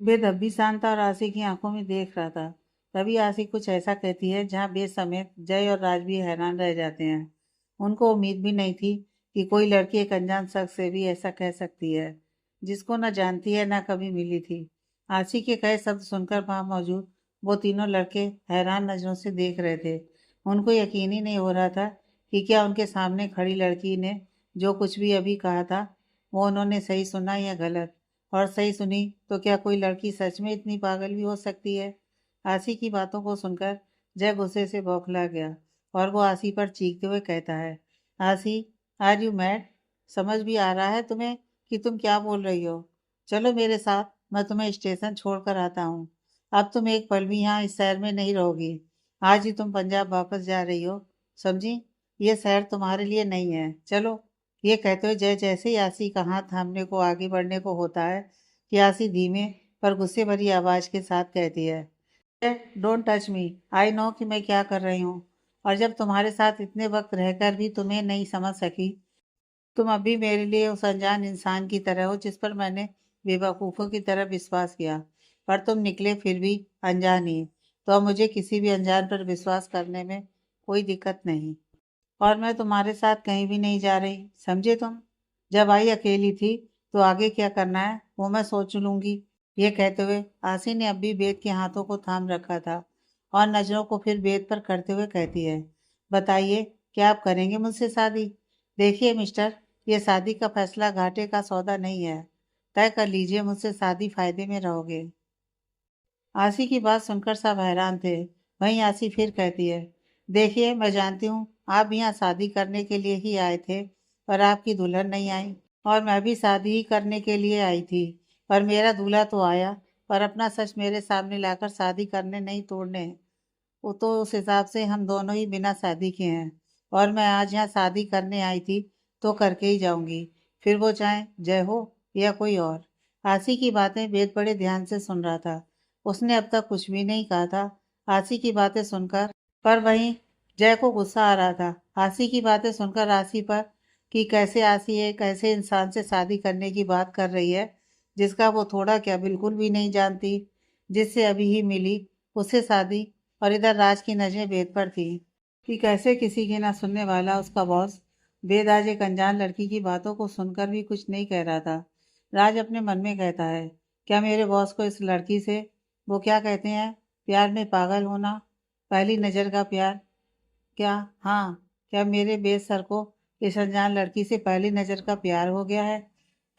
बेद अब भी शांत था और आशी की आंखों में देख रहा था। तभी आशी कुछ ऐसा कहती है जहाँ बेद समेत जय और राज भी हैरान रह जाते हैं। उनको उम्मीद भी नहीं थी कि कोई लड़की एक अनजान शख्स से भी ऐसा कह सकती है, जिसको न जानती है न कभी मिली थी। आशी के कहे शब्द सुनकर वहां मौजूद वो तीनों लड़के हैरान नजरों से देख रहे थे। उनको यकीन ही नहीं हो रहा था कि क्या उनके सामने खड़ी लड़की ने जो कुछ भी अभी कहा था वो उन्होंने सही सुना या गलत। और सही सुनी तो क्या कोई लड़की सच में इतनी पागल भी हो सकती है? आसी की बातों को सुनकर जय गुस्से से बौखला गया और वो आसी पर चीखते हुए कहता है, आसी, आर यू मैड? समझ भी आ रहा है तुम्हें कि तुम क्या बोल रही हो? चलो मेरे साथ, मैं तुम्हें स्टेशन छोड़कर आता हूँ। अब तुम एक पल भी यहाँ इस शहर में नहीं रहोगी। आज ही तुम पंजाब वापस जा रही हो, समझी? ये शहर तुम्हारे लिए नहीं है, चलो। ये कहते हुए जय जैसे ही आसी का हाथ थामने को आगे बढ़ने को होता है कि आसी धीमे पर गुस्से भरी आवाज के साथ कहती है, don't touch me, I know कि मैं क्या कर रही हूँ। और जब तुम्हारे साथ इतने वक्त रहकर भी तुम्हें नहीं समझ सकी, तुम अभी मेरे लिए उस अनजान इंसान की तरह हो जिस पर मैंने बेवकूफ़ों की तरह विश्वास किया। पर तुम निकले फिर भी अनजान ही। तो अब मुझे किसी भी अनजान पर विश्वास करने में कोई दिक्कत नहीं। और मैं तुम्हारे साथ कहीं भी नहीं जा रही, समझे तुम? जब आई अकेली थी तो आगे क्या करना है वो मैं सोच लूंगी। ये कहते हुए आसी ने अब भी बेद के हाथों को थाम रखा था और नजरों को फिर बेद पर करते हुए कहती है, बताइए, क्या आप करेंगे मुझसे शादी? देखिए मिस्टर, ये शादी का फैसला घाटे का सौदा नहीं है। तय कर लीजिए, मुझसे शादी फायदे में रहोगे। आसी की बात सुनकर सब हैरान थे। वहीं आसी फिर कहती है, देखिए मैं जानती हूँ आप यहाँ शादी करने के लिए ही आए थे, पर आपकी दुल्हन नहीं आई। और मैं भी शादी ही करने के लिए आई थी, पर मेरा दूल्हा तो आया, पर अपना सच मेरे सामने लाकर शादी करने नहीं तोड़ने। वो तो उस हिसाब से हम दोनों ही बिना शादी के हैं। और मैं आज यहाँ शादी करने आई थी तो करके ही जाऊंगी, फिर वो चाहे जय हो या कोई और। आसी की बातें वेद बड़े ध्यान से सुन रहा था। उसने अब तक कुछ भी नहीं कहा था आसी की बातें सुनकर, पर वहीं जय को गुस्सा आ रहा था आसी की बातें सुनकर आसी पर, कि कैसे आसी एक ऐसे इंसान से शादी करने की बात कर रही है जिसका वो थोड़ा क्या बिल्कुल भी नहीं जानती, जिससे अभी ही मिली, उससे शादी। और इधर राज की नजरें वेद पर थी कि कैसे किसी की ना सुनने वाला उसका बॉस वेद आज एक अनजान लड़की की बातों को सुनकर भी कुछ नहीं कह रहा था। राज अपने मन में कहता है, क्या मेरे बॉस को इस लड़की से, वो क्या कहते हैं, प्यार में पागल होना, पहली नजर का प्यार, क्या, हाँ, क्या मेरे बेस सर को इस अनजान लड़की से पहली नजर का प्यार हो गया है?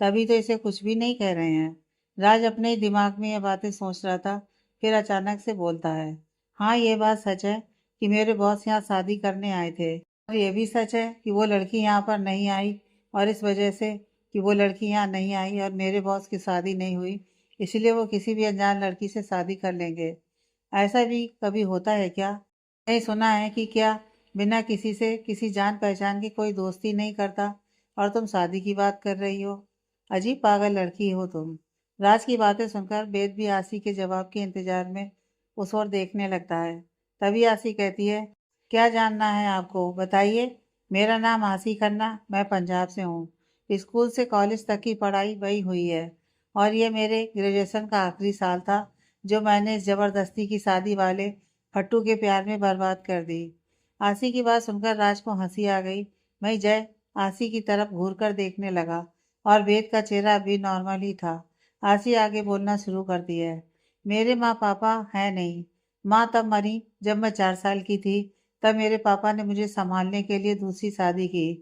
तभी तो इसे कुछ भी नहीं कह रहे हैं। राज अपने ही दिमाग में ये बातें सोच रहा था, फिर अचानक से बोलता है, हाँ ये बात सच है कि मेरे बॉस यहाँ शादी करने आए थे। और ये भी सच है कि वो लड़की यहाँ पर नहीं आई, और इस वजह से कि वो लड़की यहाँ नहीं आई और मेरे बॉस की शादी नहीं हुई, इसलिए वो किसी भी अनजान लड़की से शादी कर लेंगे। ऐसा भी कभी होता है क्या? नहीं सुना है कि क्या बिना किसी से किसी जान पहचान की कोई दोस्ती नहीं करता, और तुम शादी की बात कर रही हो? अजीब पागल लड़की हो तुम। राज की बातें सुनकर बेद भी आसी के जवाब के इंतजार में उस ओर देखने लगता है। तभी आसी कहती है, क्या जानना है आपको, बताइए। मेरा नाम आसी खन्ना, मैं पंजाब से हूँ। स्कूल से कॉलेज तक की पढ़ाई वही हुई है, और ये मेरे ग्रेजुएशन का आखिरी साल था जो मैंने इस जबरदस्ती की शादी वाले फट्टू के प्यार में बर्बाद कर दी। आसी की बात सुनकर राज को हंसी आ गई। वहीं जय आसी की तरफ घूर कर देखने लगा और वेद का चेहरा अभी नॉर्मल ही था। आसी आगे बोलना शुरू करती है, मेरे माँ पापा हैं नहीं। माँ तब मरी जब मैं 4 साल की थी। तब मेरे पापा ने मुझे संभालने के लिए दूसरी शादी की,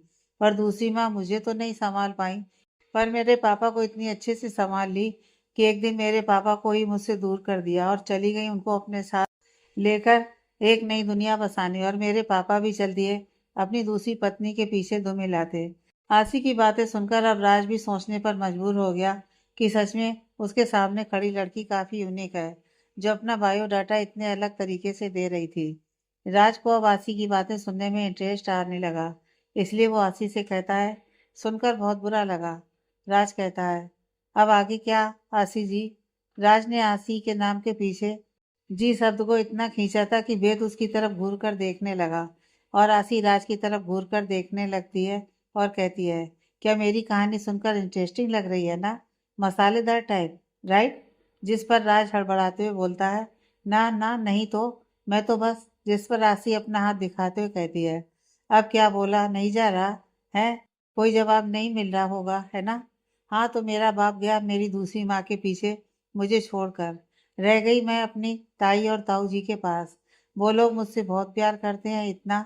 पर दूसरी माँ मुझे तो नहीं संभाल पाई, पर मेरे पापा को इतनी अच्छे से संभाल ली कि एक दिन मेरे पापा को ही मुझसे दूर कर दिया और चली गई उनको अपने साथ लेकर एक नई दुनिया बसाने। और मेरे पापा भी चल दिए अपनी दूसरी पत्नी के पीछे धुमिलाते। आसी की बातें सुनकर अब राज भी सोचने पर मजबूर हो गया कि सच में उसके सामने खड़ी लड़की काफी यूनिक है, जो अपना बायोडाटा इतने अलग तरीके से दे रही थी। राज को अब आसी की बातें सुनने में इंटरेस्ट आने लगा, इसलिए वो आसी से कहता है, सुनकर बहुत बुरा लगा। राज कहता है, अब आगे क्या आसी जी? राज ने आसी के नाम के पीछे जी शब्द को इतना खींचा था कि वेद उसकी तरफ घूर कर देखने लगा, और आसी राज की तरफ घूर कर देखने लगती है और कहती है, क्या मेरी कहानी सुनकर इंटरेस्टिंग लग रही है ना? मसालेदार टाइप, राइट? जिस पर राज हड़बड़ाते हुए बोलता है, ना ना नहीं तो मैं तो बस, जिस पर आसी अपना हाथ दिखाते हुए कहती है, अब क्या बोला, नहीं जा रहा है? कोई जवाब नहीं मिल रहा होगा, है ना? हाँ तो मेरा बाप गया मेरी दूसरी माँ के पीछे, मुझे छोड़कर। रह गई मैं अपनी ताई और ताऊ जी के पास। वो लोग मुझसे बहुत प्यार करते हैं, इतना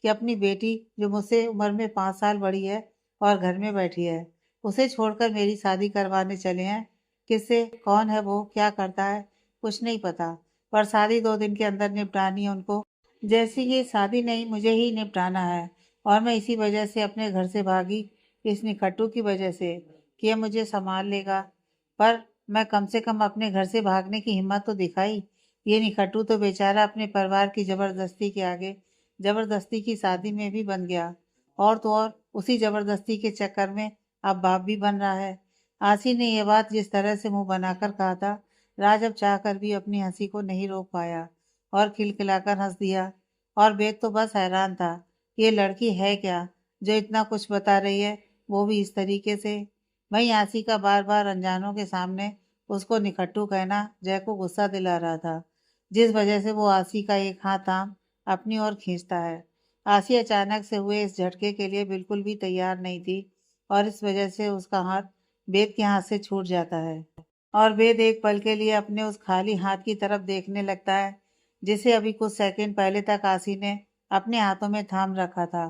कि अपनी बेटी जो मुझसे उम्र में 5 साल बड़ी है और घर में बैठी है, उसे छोड़कर मेरी शादी करवाने चले हैं। किससे? कौन है वो? क्या करता है? कुछ नहीं पता, पर शादी 2 दिन के अंदर निपटानी है उनको। जैसी ये शादी नहीं, मुझे ही निपटाना है। और मैं इसी वजह से अपने घर से भागी, इस निकट्टू की वजह से, कि ये मुझे संभाल लेगा। पर मैं कम से कम अपने घर से भागने की हिम्मत तो दिखाई। ये निकट्टू तो बेचारा अपने परिवार की जबरदस्ती के आगे, जबरदस्ती की शादी में भी बन गया। और तो और उसी जबरदस्ती के चक्कर में अब बाप भी बन रहा है। आसी ने यह बात जिस तरह से मुंह बनाकर कहा था, राज अब चाहकर भी अपनी हंसी को नहीं रोक पाया और खिलखिलाकर हंस दिया। और वेद तो बस हैरान था, ये लड़की है क्या जो इतना कुछ बता रही है, वो भी इस तरीके से। वहीं आसी का बार बार अनजानों के सामने उसको निकट्टू कहना जय को गुस्सा दिला रहा था, जिस वजह से वो आसी का एक हाथ थाम अपनी ओर खींचता है। आसी अचानक से हुए इस झटके के लिए बिल्कुल भी तैयार नहीं थी और इस वजह से उसका हाथ वेद के हाथ से छूट जाता है और वेद एक पल के लिए अपने उस खाली हाथ की तरफ देखने लगता है, जिसे अभी कुछ सेकंड पहले तक आसी ने अपने हाथों में थाम रखा था।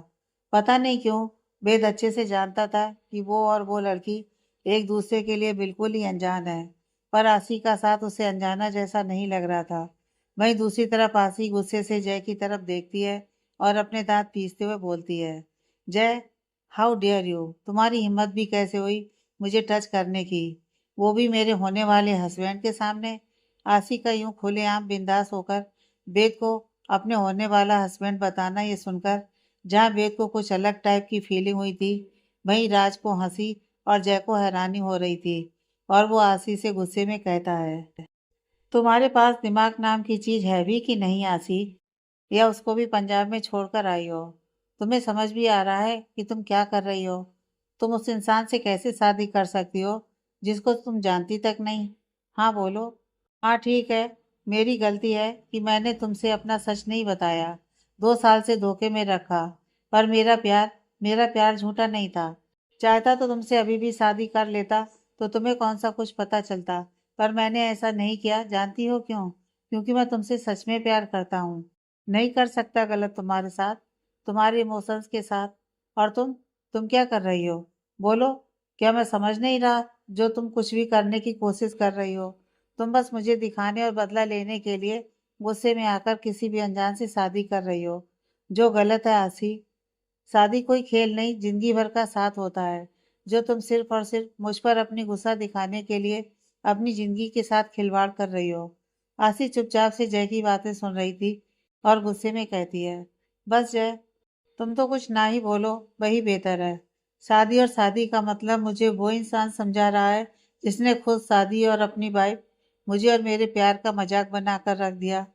पता नहीं क्यों वेद अच्छे से जानता था कि वो और वो लड़की एक दूसरे के लिए बिल्कुल ही अनजान है, पर आसी का साथ उसे अनजाना जैसा नहीं लग रहा था। वहीं दूसरी तरफ आसी गुस्से से जय की तरफ देखती है और अपने दांत पीसते हुए बोलती है, जय, हाउ डेयर यू, तुम्हारी हिम्मत भी कैसे हुई मुझे टच करने की, वो भी मेरे होने वाले हस्बैंड के सामने। आसी का यूं खुलेआम बिंदास होकर वेद को अपने होने वाला हस्बैंड बताना, ये सुनकर जहाँ वेद को कुछ अलग टाइप की फीलिंग हुई थी, वहीं राज को हंसी और जय को हैरानी हो रही थी। और वो आसी से गुस्से में कहता है, तुम्हारे पास दिमाग नाम की चीज है भी कि नहीं आसी? या उसको भी पंजाब में छोड़कर आई हो? तुम्हें समझ भी आ रहा है कि तुम क्या कर रही हो? तुम उस इंसान से कैसे शादी कर सकती हो जिसको तुम जानती तक नहीं? हाँ बोलो। हाँ ठीक है, मेरी गलती है कि मैंने तुमसे अपना सच नहीं बताया, 2 साल से धोखे में रखा। पर मेरा प्यार झूठा नहीं था। चाहता तो तुमसे अभी भी शादी कर लेता, तो तुम्हें कौन सा कुछ पता चलता। पर मैंने ऐसा नहीं किया, जानती हो क्यों? क्योंकि मैं तुमसे सच में प्यार करता हूँ। नहीं कर सकता गलत तुम्हारे साथ, तुम्हारे इमोशंस के साथ। और तुम क्या कर रही हो? बोलो। क्या मैं समझ नहीं रहा जो तुम कुछ भी करने की कोशिश कर रही हो? तुम बस मुझे दिखाने और बदला लेने के लिए गुस्से में आकर किसी भी अनजान से शादी कर रही हो, जो गलत है आसी। शादी कोई खेल नहीं, जिंदगी भर का साथ होता है, जो तुम सिर्फ और सिर्फ मुझ पर अपनी गुस्सा दिखाने के लिए अपनी जिंदगी के साथ खिलवाड़ कर रही हो। आसी चुपचाप से जय की बातें सुन रही थी और गुस्से में कहती है, बस जय, तुम तो कुछ ना ही बोलो, वही बेहतर है। शादी और शादी का मतलब मुझे वो इंसान समझा रहा है जिसने खुद शादी और अपनी वाइफ, मुझे और मेरे प्यार का मजाक बनाकर रख दिया।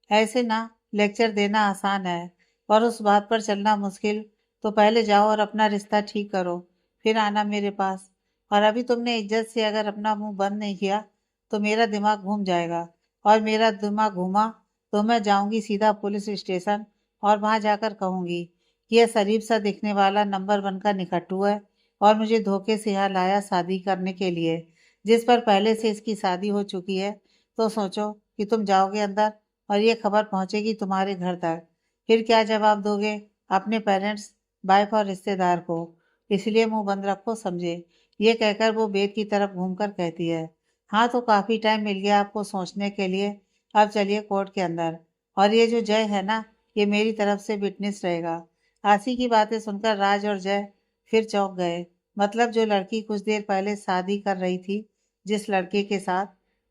ऐसे ना लेक्चर देना आसान है, पर उस बात पर चलना मुश्किल। तो पहले जाओ और अपना रिश्ता ठीक करो, फिर आना मेरे पास। और अभी तुमने इज्जत से अगर अपना मुंह बंद नहीं किया तो मेरा दिमाग घूम जाएगा, और मेरा दिमाग घूमा तो मैं जाऊंगी सीधा पुलिस स्टेशन और वहां जाकर कहूंगी कि यह शरीफ सा दिखने वाला नंबर 1 का निकट्टू है और मुझे धोखे से यहाँ लाया शादी करने के लिए, जिस पर पहले से इसकी शादी हो चुकी है। तो सोचो कि तुम जाओगे अंदर और ये खबर पहुंचेगी तुम्हारे घर तक, फिर क्या जवाब दोगे अपने पेरेंट्स, वाइफ और रिश्तेदार को? इसलिए मुंह बंद रखो, समझे? ये कहकर वो बेद की तरफ घूमकर कहती है, हाँ तो काफी टाइम मिल गया आपको सोचने के लिए, अब चलिए कोर्ट के अंदर। और ये जो जय है ना, ये मेरी तरफ से विटनेस रहेगा। आसी की बातें सुनकर राज और जय फिर चौंक गए। मतलब जो लड़की कुछ देर पहले शादी कर रही थी जिस लड़के के साथ,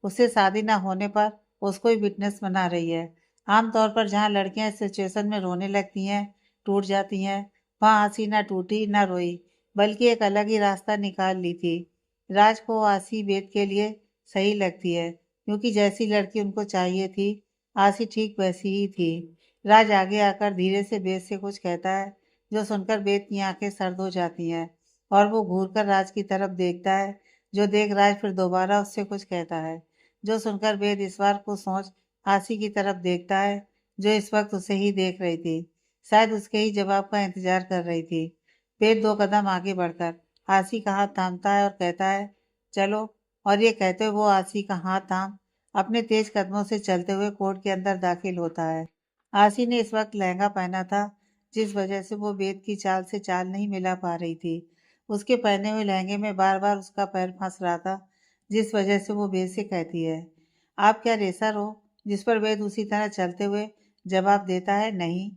उससे शादी ना होने पर उसको ही विटनेस बना रही है। आमतौर पर जहाँ लड़कियां इस सिचुएशन में रोने लगती हैं, टूट जाती हैं, वहाँ आसी ना टूटी ना रोई, बल्कि एक अलग ही रास्ता निकाल ली थी। राज को आसी वेद के लिए सही लगती है, क्योंकि जैसी लड़की उनको चाहिए थी, आसी ठीक वैसी ही थी। राज आगे आकर धीरे से वेद से कुछ कहता है, जो सुनकर वेद की आंखें सर्द हो जाती हैं और वो घूर कर राज की तरफ देखता है, जो देख राज फिर दोबारा उससे कुछ कहता है। जो सुनकर वेद इस बार को सोच आसी की तरफ देखता है, जो इस वक्त उसे ही देख रही थी। शायद उसके ही जवाब का इंतजार कर रही थी। वेद 2 कदम आगे बढ़कर आसी का हाथ थामता है और कहता है, चलो। और ये कहते हुए वो आसी का हाथ थाम अपने तेज कदमों से चलते हुए कोर्ट के अंदर दाखिल होता है। आसी ने इस वक्त लहंगा पहना था, जिस वजह से वो वेद की चाल से चाल नहीं मिला पा रही थी। उसके पहने हुए लहंगे में बार बार उसका पैर फंस रहा था, जिस वजह से वो वेद से कहती है, आप क्या रेसर हो? जिस पर वेद उसी तरह चलते हुए जवाब देता है, नहीं।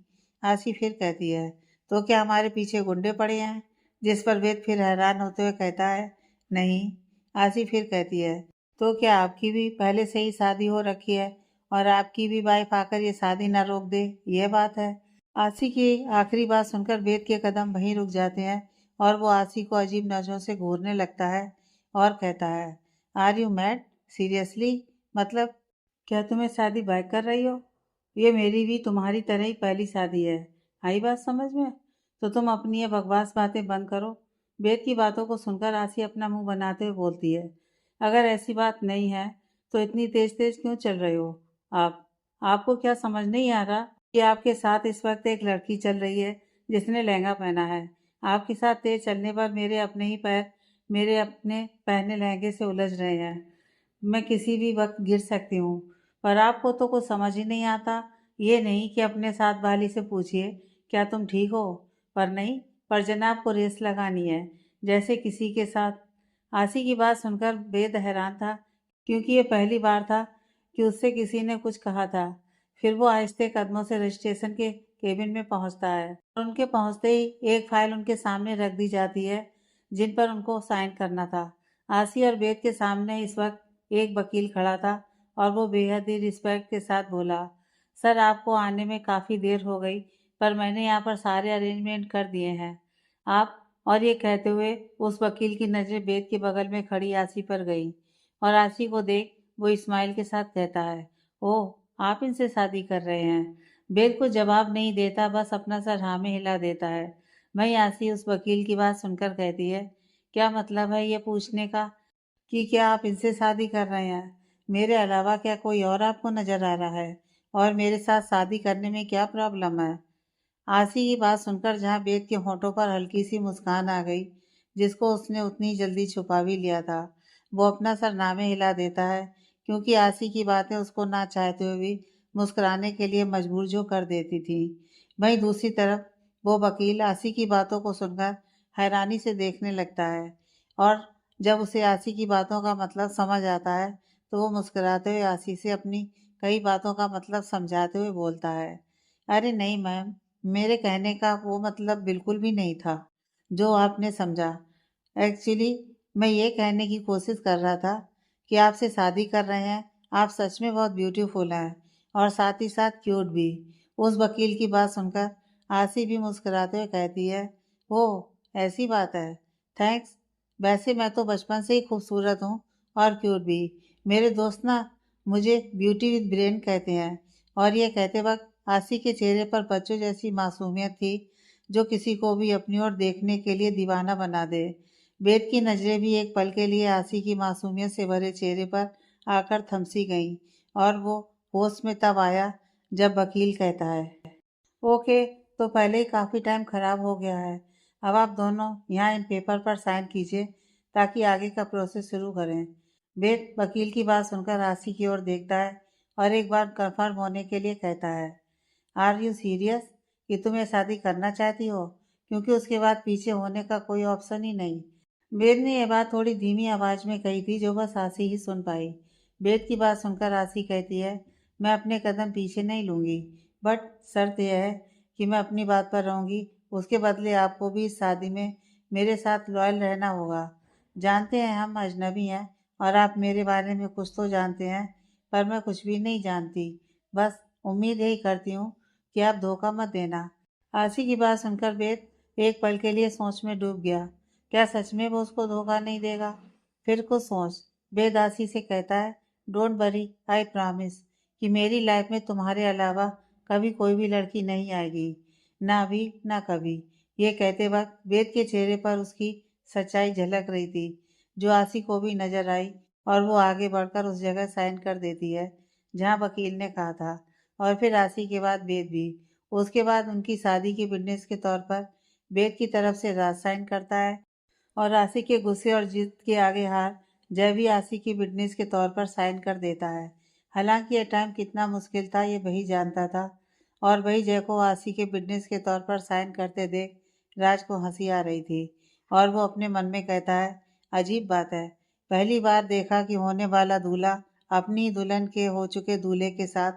आसी फिर कहती है, तो क्या हमारे पीछे गुंडे पड़े हैं? जिस पर वेद फिर हैरान होते हुए कहता है, नहीं। आसी फिर कहती है, तो क्या आपकी भी पहले से ही शादी हो रखी है और आपकी भी वाइफ आकर ये शादी ना रोक दे, ये बात है? आसी की आखिरी बात सुनकर वेद के कदम वहीं रुक जाते हैं और वो आसी को अजीब नजरों से घूरने लगता है और कहता है, आर यू मैड? सीरियसली? मतलब क्या तुम्हें शादी बैक कर रही हो? ये मेरी भी तुम्हारी तरह ही पहली शादी है। आई बात समझ में? तो तुम अपनी ये बकवास बातें बंद करो। वेद की बातों को सुनकर आसी अपना मुंह बनाते हुए बोलती है, अगर ऐसी बात नहीं है तो इतनी तेज तेज क्यों चल रहे हो आप? आपको क्या समझ नहीं आ रहा कि आपके साथ इस वक्त एक लड़की चल रही है जिसने लहंगा पहना है? आपके साथ तेज चलने पर मेरे अपने ही पैर मेरे अपने पहने लहंगे से उलझ रहे हैं। मैं किसी भी वक्त गिर सकती हूँ, पर आपको तो कुछ समझ ही नहीं आता। ये नहीं कि अपने साथ वाली से पूछिए, क्या तुम ठीक हो? पर नहीं, पर जनाब को रेस लगानी है, जैसे किसी के साथ। आसी की बात सुनकर बेद हैरान था, क्योंकि ये पहली बार था कि उससे किसी ने कुछ कहा था। फिर वो आहिस्ते कदमों से रजिस्ट्रेशन के केबिन में पहुंचता है और उनके पहुंचते ही एक फाइल उनके सामने रख दी जाती है, जिन पर उनको साइन करना था। आसी और बेद के सामने इस वक्त एक वकील खड़ा था और वो बेहद ही रिस्पेक्ट के साथ बोला, सर आपको आने में काफ़ी देर हो गई, पर मैंने यहाँ पर सारे अरेंजमेंट कर दिए हैं। आप। और ये कहते हुए उस वकील की नज़रें बेद के बगल में खड़ी आसी पर गई और आसी को देख वो इस्माइल के साथ कहता है, ओह आप इनसे शादी कर रहे हैं? बेद को जवाब नहीं देता, बस अपना सर हाँ में हिला देता है। वहीं आसी उस वकील की बात सुनकर कहती है, क्या मतलब है ये पूछने का कि क्या आप इनसे शादी कर रहे हैं? मेरे अलावा क्या कोई और आपको नज़र आ रहा है? और मेरे साथ शादी करने में क्या प्रॉब्लम है? आसी की बात सुनकर जहाँ बेद के होठों पर हल्की सी मुस्कान आ गई, जिसको उसने उतनी जल्दी छुपा भी लिया था, वो अपना सर नामे हिला देता है, क्योंकि आसी की बातें उसको ना चाहते हुए भी मुस्कुराने के लिए मजबूर जो कर देती थी। वहीं दूसरी तरफ वो वकील आसी की बातों को सुनकर हैरानी से देखने लगता है और जब उसे आसी की बातों का मतलब समझ आता है तो वो मुस्कुराते हुए आसी से अपनी कई बातों का मतलब समझाते हुए बोलता है, अरे नहीं मैम, मेरे कहने का वो मतलब बिल्कुल भी नहीं था जो आपने समझा। एक्चुअली मैं ये कहने की कोशिश कर रहा था कि आपसे शादी कर रहे हैं। आप सच में बहुत ब्यूटीफुल हैं और साथ ही साथ क्यूट भी। उस वकील की बात सुनकर आसी भी मुस्कुराते हुए कहती है, ओह ऐसी बात है, थैंक्स। वैसे मैं तो बचपन से ही खूबसूरत हूँ और क्यूट भी। मेरे दोस्त ना मुझे ब्यूटी विद ब्रेन कहते हैं। और ये कहते वक्त आसी के चेहरे पर बच्चों जैसी मासूमियत थी, जो किसी को भी अपनी ओर देखने के लिए दीवाना बना दे। बेद की नज़रें भी एक पल के लिए आसी की मासूमियत से भरे चेहरे पर आकर थमसी गईं और वो होश में तब आया जब वकील कहता है, ओके, तो पहले ही काफ़ी टाइम ख़राब हो गया है। अब आप दोनों यहाँ इन पेपर पर साइन कीजिए ताकि आगे का प्रोसेस शुरू करें। वेद वकील की बात सुनकर आसी की ओर देखता है और एक बार कंफर्म होने के लिए कहता है, आर यू सीरियस कि तुम ये शादी करना चाहती हो? क्योंकि उसके बाद पीछे होने का कोई ऑप्शन ही नहीं। वेद ने यह बात थोड़ी धीमी आवाज में कही थी, जो बस आसी ही सुन पाई। वेद की बात सुनकर आसी कहती है, मैं अपने कदम पीछे नहीं लूंगी, बट शर्त यह है कि मैं अपनी बात पर रहूंगी। उसके बदले आपको भी इस शादी में मेरे साथ लॉयल रहना होगा। जानते हैं हम अजनबी हैं और आप मेरे बारे में कुछ तो जानते हैं, पर मैं कुछ भी नहीं जानती। बस उम्मीद यही करती हूँ कि आप धोखा मत देना। आसी की बात सुनकर वेद एक पल के लिए सोच में डूब गया। क्या सच में वो उसको धोखा नहीं देगा? फिर कुछ सोच वेद आसी से कहता है, डोंट वरी, आई प्रॉमिस कि मेरी लाइफ में तुम्हारे अलावा कभी कोई भी लड़की नहीं आएगी, ना अभी ना कभी। ये कहते वक्त वेद के चेहरे पर उसकी सच्चाई झलक रही थी, जो आसी को भी नजर आई और वो आगे बढ़कर उस जगह साइन कर देती है जहाँ वकील ने कहा था। और फिर आसी के बाद वेद भी। उसके बाद उनकी शादी की विटनेस के तौर पर वेद की तरफ से राज साइन करता है, और आसी के गुस्से और जिद के आगे हार जय भी आसी की विटनेस के तौर पर साइन कर देता है। हालांकि यह टाइम कितना मुश्किल था ये वही जानता था, और वही जय को आसी के विटनेस के तौर पर साइन करते देख राज को हंसी आ रही थी, और वो अपने मन में कहता है, अजीब बात है, पहली बार देखा कि होने वाला दूल्हा अपनी दुल्हन के हो चुके दूल्हे के साथ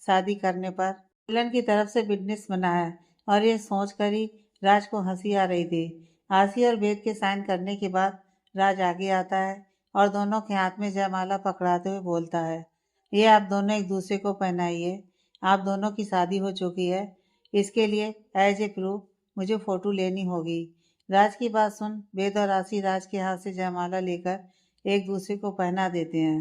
शादी करने पर दुल्हन की तरफ से विटनेस बना है। और ये सोच कर ही राज को हंसी आ रही थी। आसी और वेद के साइन करने के बाद राज आगे आता है और दोनों के हाथ में जयमाला पकड़ाते हुए बोलता है, ये आप दोनों एक दूसरे को पहनाइए, आप दोनों की शादी हो चुकी है, इसके लिए एज ए प्रूफ मुझे फोटो लेनी होगी। राज की बात सुन वेद और आसी राज के हाथ से जयमाला लेकर एक दूसरे को पहना देते हैं।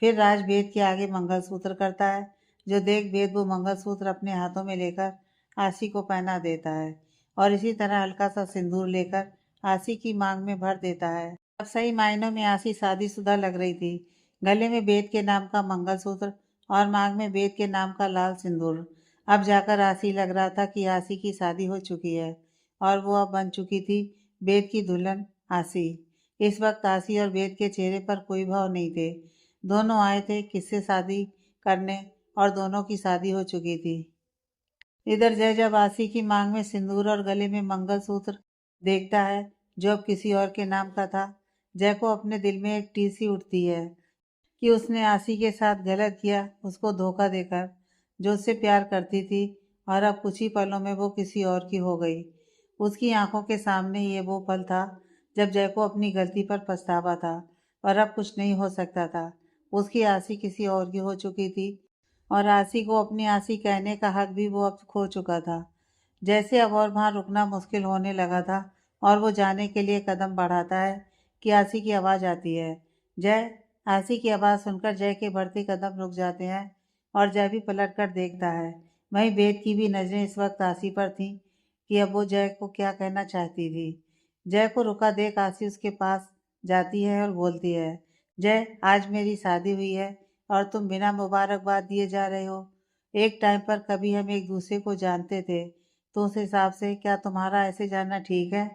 फिर राज वेद के आगे मंगलसूत्र करता है, जो देख वेद वो मंगलसूत्र अपने हाथों में लेकर आसी को पहना देता है, और इसी तरह हल्का सा सिंदूर लेकर आसी की मांग में भर देता है। अब सही मायनों में आसी शादीशुदा लग रही थी। गले में वेद के नाम का मंगलसूत्र और मांग में वेद के नाम का लाल सिंदूर। अब जाकर आसी लग रहा था कि आसी की शादी हो चुकी है, और वो अब बन चुकी थी वेद की दुल्हन आसी। इस वक्त आसी और वेद के चेहरे पर कोई भाव नहीं थे। दोनों आए थे किससे शादी करने, और दोनों की शादी हो चुकी थी। इधर जय जब आसी की मांग में सिंदूर और गले में मंगलसूत्र देखता है जो अब किसी और के नाम का था, जय को अपने दिल में एक टीसी उठती है कि उसने आसी के साथ गलत किया, उसको धोखा देकर, जो उससे प्यार करती थी, और अब कुछ ही पलों में वो किसी और की हो गई। उसकी आंखों के सामने ये वो पल था जब जय को अपनी गलती पर पछतावा था, और अब कुछ नहीं हो सकता था। उसकी आसी किसी और की हो चुकी थी, और आसी को अपनी आसी कहने का हक भी वो अब खो चुका था। जैसे अब और वहाँ रुकना मुश्किल होने लगा था, और वो जाने के लिए कदम बढ़ाता है कि आसी की आवाज़ आती है, जय। आसी की आवाज़ सुनकर जय के बढ़ते कदम रुक जाते हैं, और जय भी पलट कर देखता है। वहीं वेद की भी नज़रें इस वक्त आसी पर थीं कि अब वो जय को क्या कहना चाहती थी। जय को रुका देख आसी उसके पास जाती है और बोलती है, जय, आज मेरी शादी हुई है और तुम बिना मुबारकबाद दिए जा रहे हो। एक टाइम पर कभी हम एक दूसरे को जानते थे, तो उस हिसाब से क्या तुम्हारा ऐसे जानना ठीक है?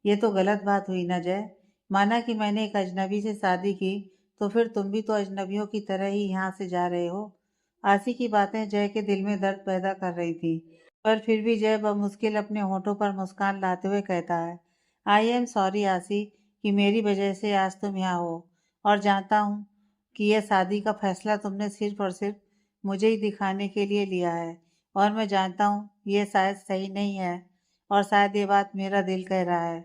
ये तो गलत बात हुई ना जय। माना कि मैंने एक अजनबी से शादी की, तो फिर तुम भी तो अजनबियों की तरह ही यहाँ से जा रहे हो। आसी की बातें जय के दिल में दर्द पैदा कर रही थी, पर फिर भी जय बमुश्किल अपने होठों पर मुस्कान लाते हुए कहता है, आई एम सॉरी आसी कि मेरी वजह से आज तुम यहाँ हो, और जानता हूँ कि यह शादी का फैसला तुमने सिर्फ और सिर्फ मुझे ही दिखाने के लिए लिया है, और मैं जानता हूँ ये शायद सही नहीं है, और शायद ये बात मेरा दिल कह रहा है,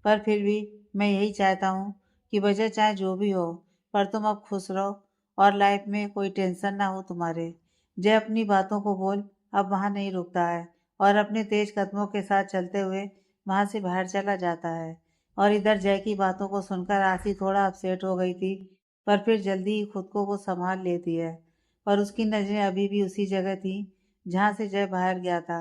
पर फिर भी मैं यही चाहता हूँ कि वजह चाहे जो भी हो, पर तुम अब खुश रहो और लाइफ में कोई टेंशन ना हो तुम्हारे। जय अपनी बातों को बोल अब वहाँ नहीं रुकता है, और अपने तेज कदमों के साथ चलते हुए वहाँ से बाहर चला जाता है। और इधर जय की बातों को सुनकर आसी थोड़ा अपसेट हो गई थी, पर फिर जल्दी ही खुद को वो संभाल लेती है, और उसकी नज़रें अभी भी उसी जगह थी जहाँ से जय बाहर गया था।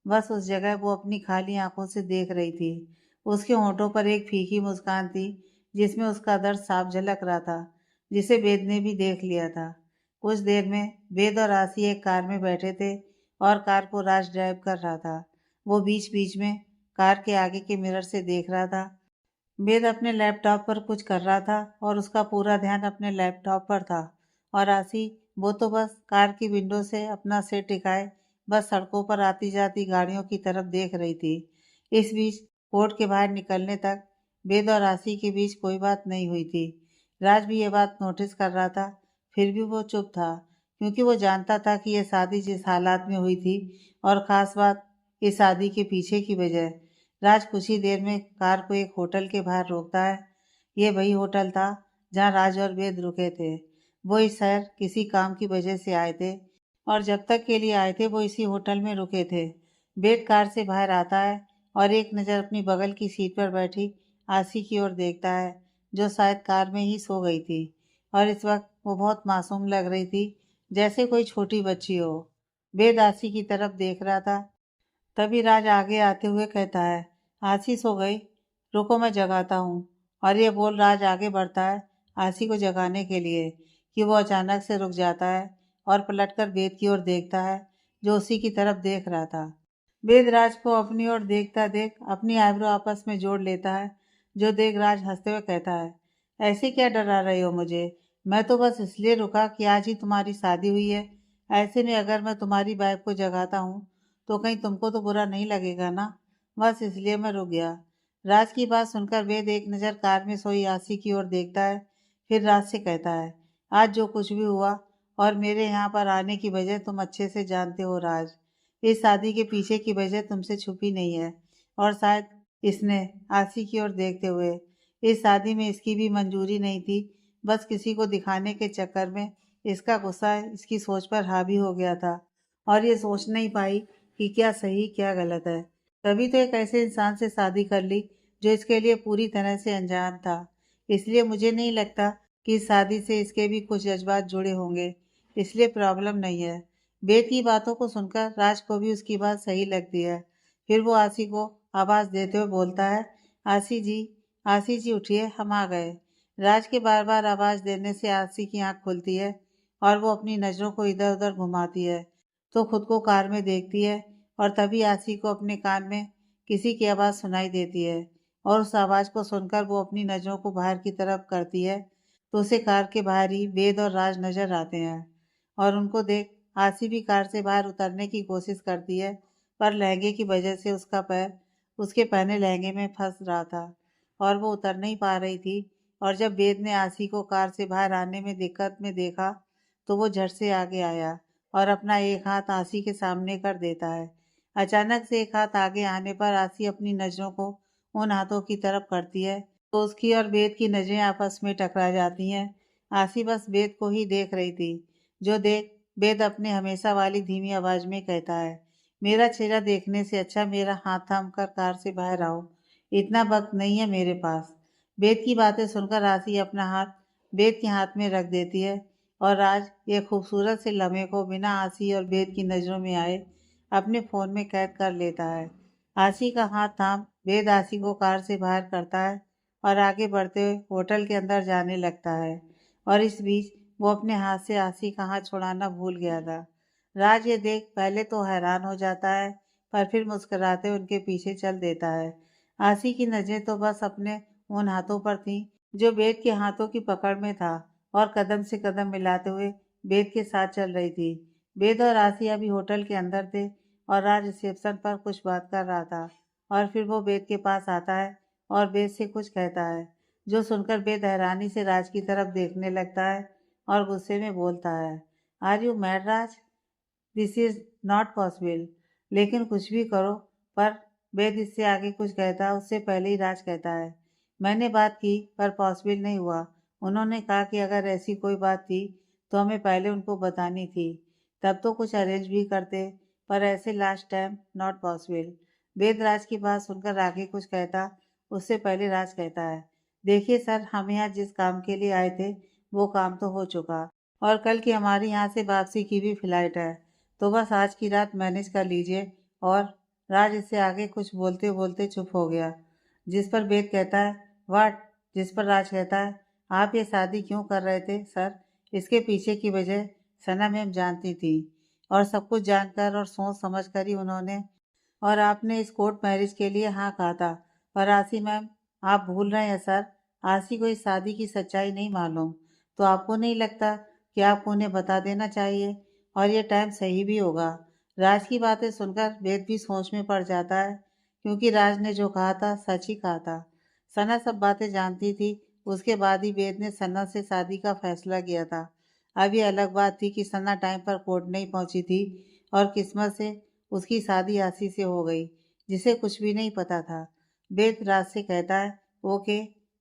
बस उस जगह वो अपनी खाली आंखों से देख रही थी। उसके होंठों पर एक फीकी मुस्कान थी जिसमें उसका दर्द साफ झलक रहा था, जिसे वेद ने भी देख लिया था। कुछ देर में वेद और आसी एक कार में बैठे थे, और कार को राज ड्राइव कर रहा था। वो बीच बीच में कार के आगे के मिरर से देख रहा था। वेद अपने लैपटॉप पर कुछ कर रहा था, और उसका पूरा ध्यान अपने लैपटॉप पर था, और आसी वो तो बस कार की विंडो से अपना सिर टिकाए बस सड़कों पर आती जाती गाड़ियों की तरफ देख रही थी। इस बीच कोर्ट के बाहर निकलने तक वेद और आसी के बीच कोई बात नहीं हुई थी। राज भी ये बात नोटिस कर रहा था, फिर भी वो चुप था, क्योंकि वो जानता था कि यह शादी जिस हालात में हुई थी, और ख़ास बात इस शादी के पीछे की वजह। राज कुछ ही देर में कार को एक होटल के बाहर रोकता है। ये वही होटल था जहाँ राज और वेद रुके थे। वो इस शहर किसी काम की वजह से आए थे, और जब तक के लिए आए थे वो इसी होटल में रुके थे। वेद कार से बाहर आता है और एक नज़र अपनी बगल की सीट पर बैठी आसी की ओर देखता है, जो शायद कार में ही सो गई थी, और इस वक्त वो बहुत मासूम लग रही थी, जैसे कोई छोटी बच्ची हो। वेद आसी की तरफ देख रहा था। तभी राज आगे आते हुए कहता है, आशीष हो गई, रुको मैं जगाता हूँ। और ये बोल राज आगे बढ़ता है। आसी को जगाने के लिए कि वो अचानक से रुक जाता है और पलटकर वेद की ओर देखता है, जो उसी की तरफ देख रहा था। वेद राज को अपनी ओर देखता देख अपनी आईब्रो आपस में जोड़ लेता है, जो देख राज हंसते हुए कहता है, ऐसे क्या डरा रहे हो मुझे? मैं तो बस इसलिए रुका कि आज ही तुम्हारी शादी हुई है। ऐसे में अगर मैं तुम्हारी वाइफ को जगाता हूँ तो कहीं तुमको तो बुरा नहीं लगेगा ना? बस इसलिए मैं रुक गया। राज की बात सुनकर वेद एक नज़र कार में सोई आसी की ओर देखता है, फिर राज से कहता है, आज जो कुछ भी हुआ और मेरे यहाँ पर आने की वजह तुम अच्छे से जानते हो राज। इस शादी के पीछे की वजह तुमसे छुपी नहीं है और शायद इसने आसी की ओर देखते हुए, इस शादी में इसकी भी मंजूरी नहीं थी। बस किसी को दिखाने के चक्कर में इसका गुस्सा इसकी सोच पर हावी हो गया था और ये सोच नहीं पाई कि क्या सही क्या गलत है। तभी तो एक ऐसे इंसान से शादी कर ली जो इसके लिए पूरी तरह से अनजान था। इसलिए मुझे नहीं लगता कि इस शादी से इसके भी कुछ जज्बात जुड़े होंगे, इसलिए प्रॉब्लम नहीं है। वेद की बातों को सुनकर राज को भी उसकी बात सही लगती है। फिर वो आसी को आवाज़ देते हुए बोलता है, आसी जी, आसी जी उठिए, हम आ गए। राज के बार बार आवाज़ देने से आसी की आंख खुलती है और वो अपनी नज़रों को इधर उधर घुमाती है तो खुद को कार में देखती है और तभी आसी को अपने कान में किसी की आवाज़ सुनाई देती है और उस आवाज़ को सुनकर वो अपनी नज़रों को बाहर की तरफ करती है तो उसे कार के बाहर ही वेद और राज नजर आते हैं और उनको देख आसी भी कार से बाहर उतरने की कोशिश करती है, पर लहंगे की वजह से उसका पैर उसके पहने लहंगे में फंस रहा था और वो उतर नहीं पा रही थी। और जब वेद ने आसी को कार से बाहर आने में दिक्कत में देखा तो वो झट से आगे आया और अपना एक हाथ आसी के सामने कर देता है। अचानक से एक हाथ आगे आने पर आसी अपनी नज़रों को उन हाथों की तरफ करती है तो उसकी और वेद की नज़रें आपस में टकरा जाती हैं। आसी बस वेद को ही देख रही थी, जो देख वेद अपने हमेशा वाली धीमी आवाज में कहता है, मेरा चेहरा देखने से अच्छा मेरा हाथ थाम कर कार से बाहर आओ, इतना वक्त नहीं है मेरे पास। वेद की बातें सुनकर आसी अपना हाथ वेद के हाथ में रख देती है और आज ये खूबसूरत से लम्हे को बिना आसी और वेद की नज़रों में आए अपने फ़ोन में कैद कर लेता है। आसी का हाथ थाम वेद आसी को कार से बाहर करता है और आगे बढ़ते हुए होटल के अंदर जाने लगता है और इस बीच वो अपने हाथ से आसी का हाथ छुड़ाना भूल गया था। राज ये देख पहले तो हैरान हो जाता है, पर फिर मुस्कुराते उनके पीछे चल देता है। आसी की नज़रें तो बस अपने उन हाथों पर थीं जो वेद के हाथों की पकड़ में था और कदम से कदम मिलाते हुए वेद के साथ चल रही थी। वेद और आसी अभी होटल के अंदर थे और राज रिसेप्शन पर कुछ बात कर रहा था और फिर वो वेद के पास आता है और वेद से कुछ कहता है, जो सुनकर वेद हैरानी से राज की तरफ देखने लगता है और गुस्से में बोलता है, are you mad Raj? This is not possible. लेकिन कुछ भी करो, पर वेद इससे आगे कुछ कहता उससे पहले ही राज कहता है, मैंने बात की पर पॉसिबल नहीं हुआ। उन्होंने कहा कि अगर ऐसी कोई बात थी तो हमें पहले उनको बतानी थी, तब तो कुछ अरेंज भी करते, पर ऐसे लास्ट टाइम नॉट पॉसिबल। वेद राज की बात सुनकर आगे कुछ कहता उससे पहले राज कहता है, देखिए सर, हम यहाँ जिस काम के लिए आए थे वो काम तो हो चुका और कल की हमारी यहाँ से वापसी की भी फ्लाइट है, तो बस आज की रात मैनेज कर लीजिए। और राज इससे आगे कुछ बोलते बोलते चुप हो गया, जिस पर वेद कहता है, वाट? जिस पर राज कहता है, आप ये शादी क्यों कर रहे थे सर? इसके पीछे की वजह सना मैम जानती थी और सब कुछ जानकर और सोच समझ कर ही उन्होंने और आपने इस कोर्ट मैरिज के लिए हाँ कहा था। पर आसी मैम, आप भूल रहे हैं सर, आसी को इस शादी की सच्चाई नहीं मालूम, तो आपको नहीं लगता कि आपको उन्हें बता देना चाहिए और ये टाइम सही भी होगा। राज की बातें सुनकर वेद भी सोच में पड़ जाता है, क्योंकि राज ने जो कहा था सच ही कहा था। सना सब बातें जानती थी, उसके बाद ही वेद ने सना से शादी का फैसला किया था। अब ये अलग बात थी कि सना टाइम पर कोर्ट नहीं पहुंची थी और किस्मत से उसकी शादी आसी से हो गई, जिसे कुछ भी नहीं पता था। वेद राज से कहता है, ओके।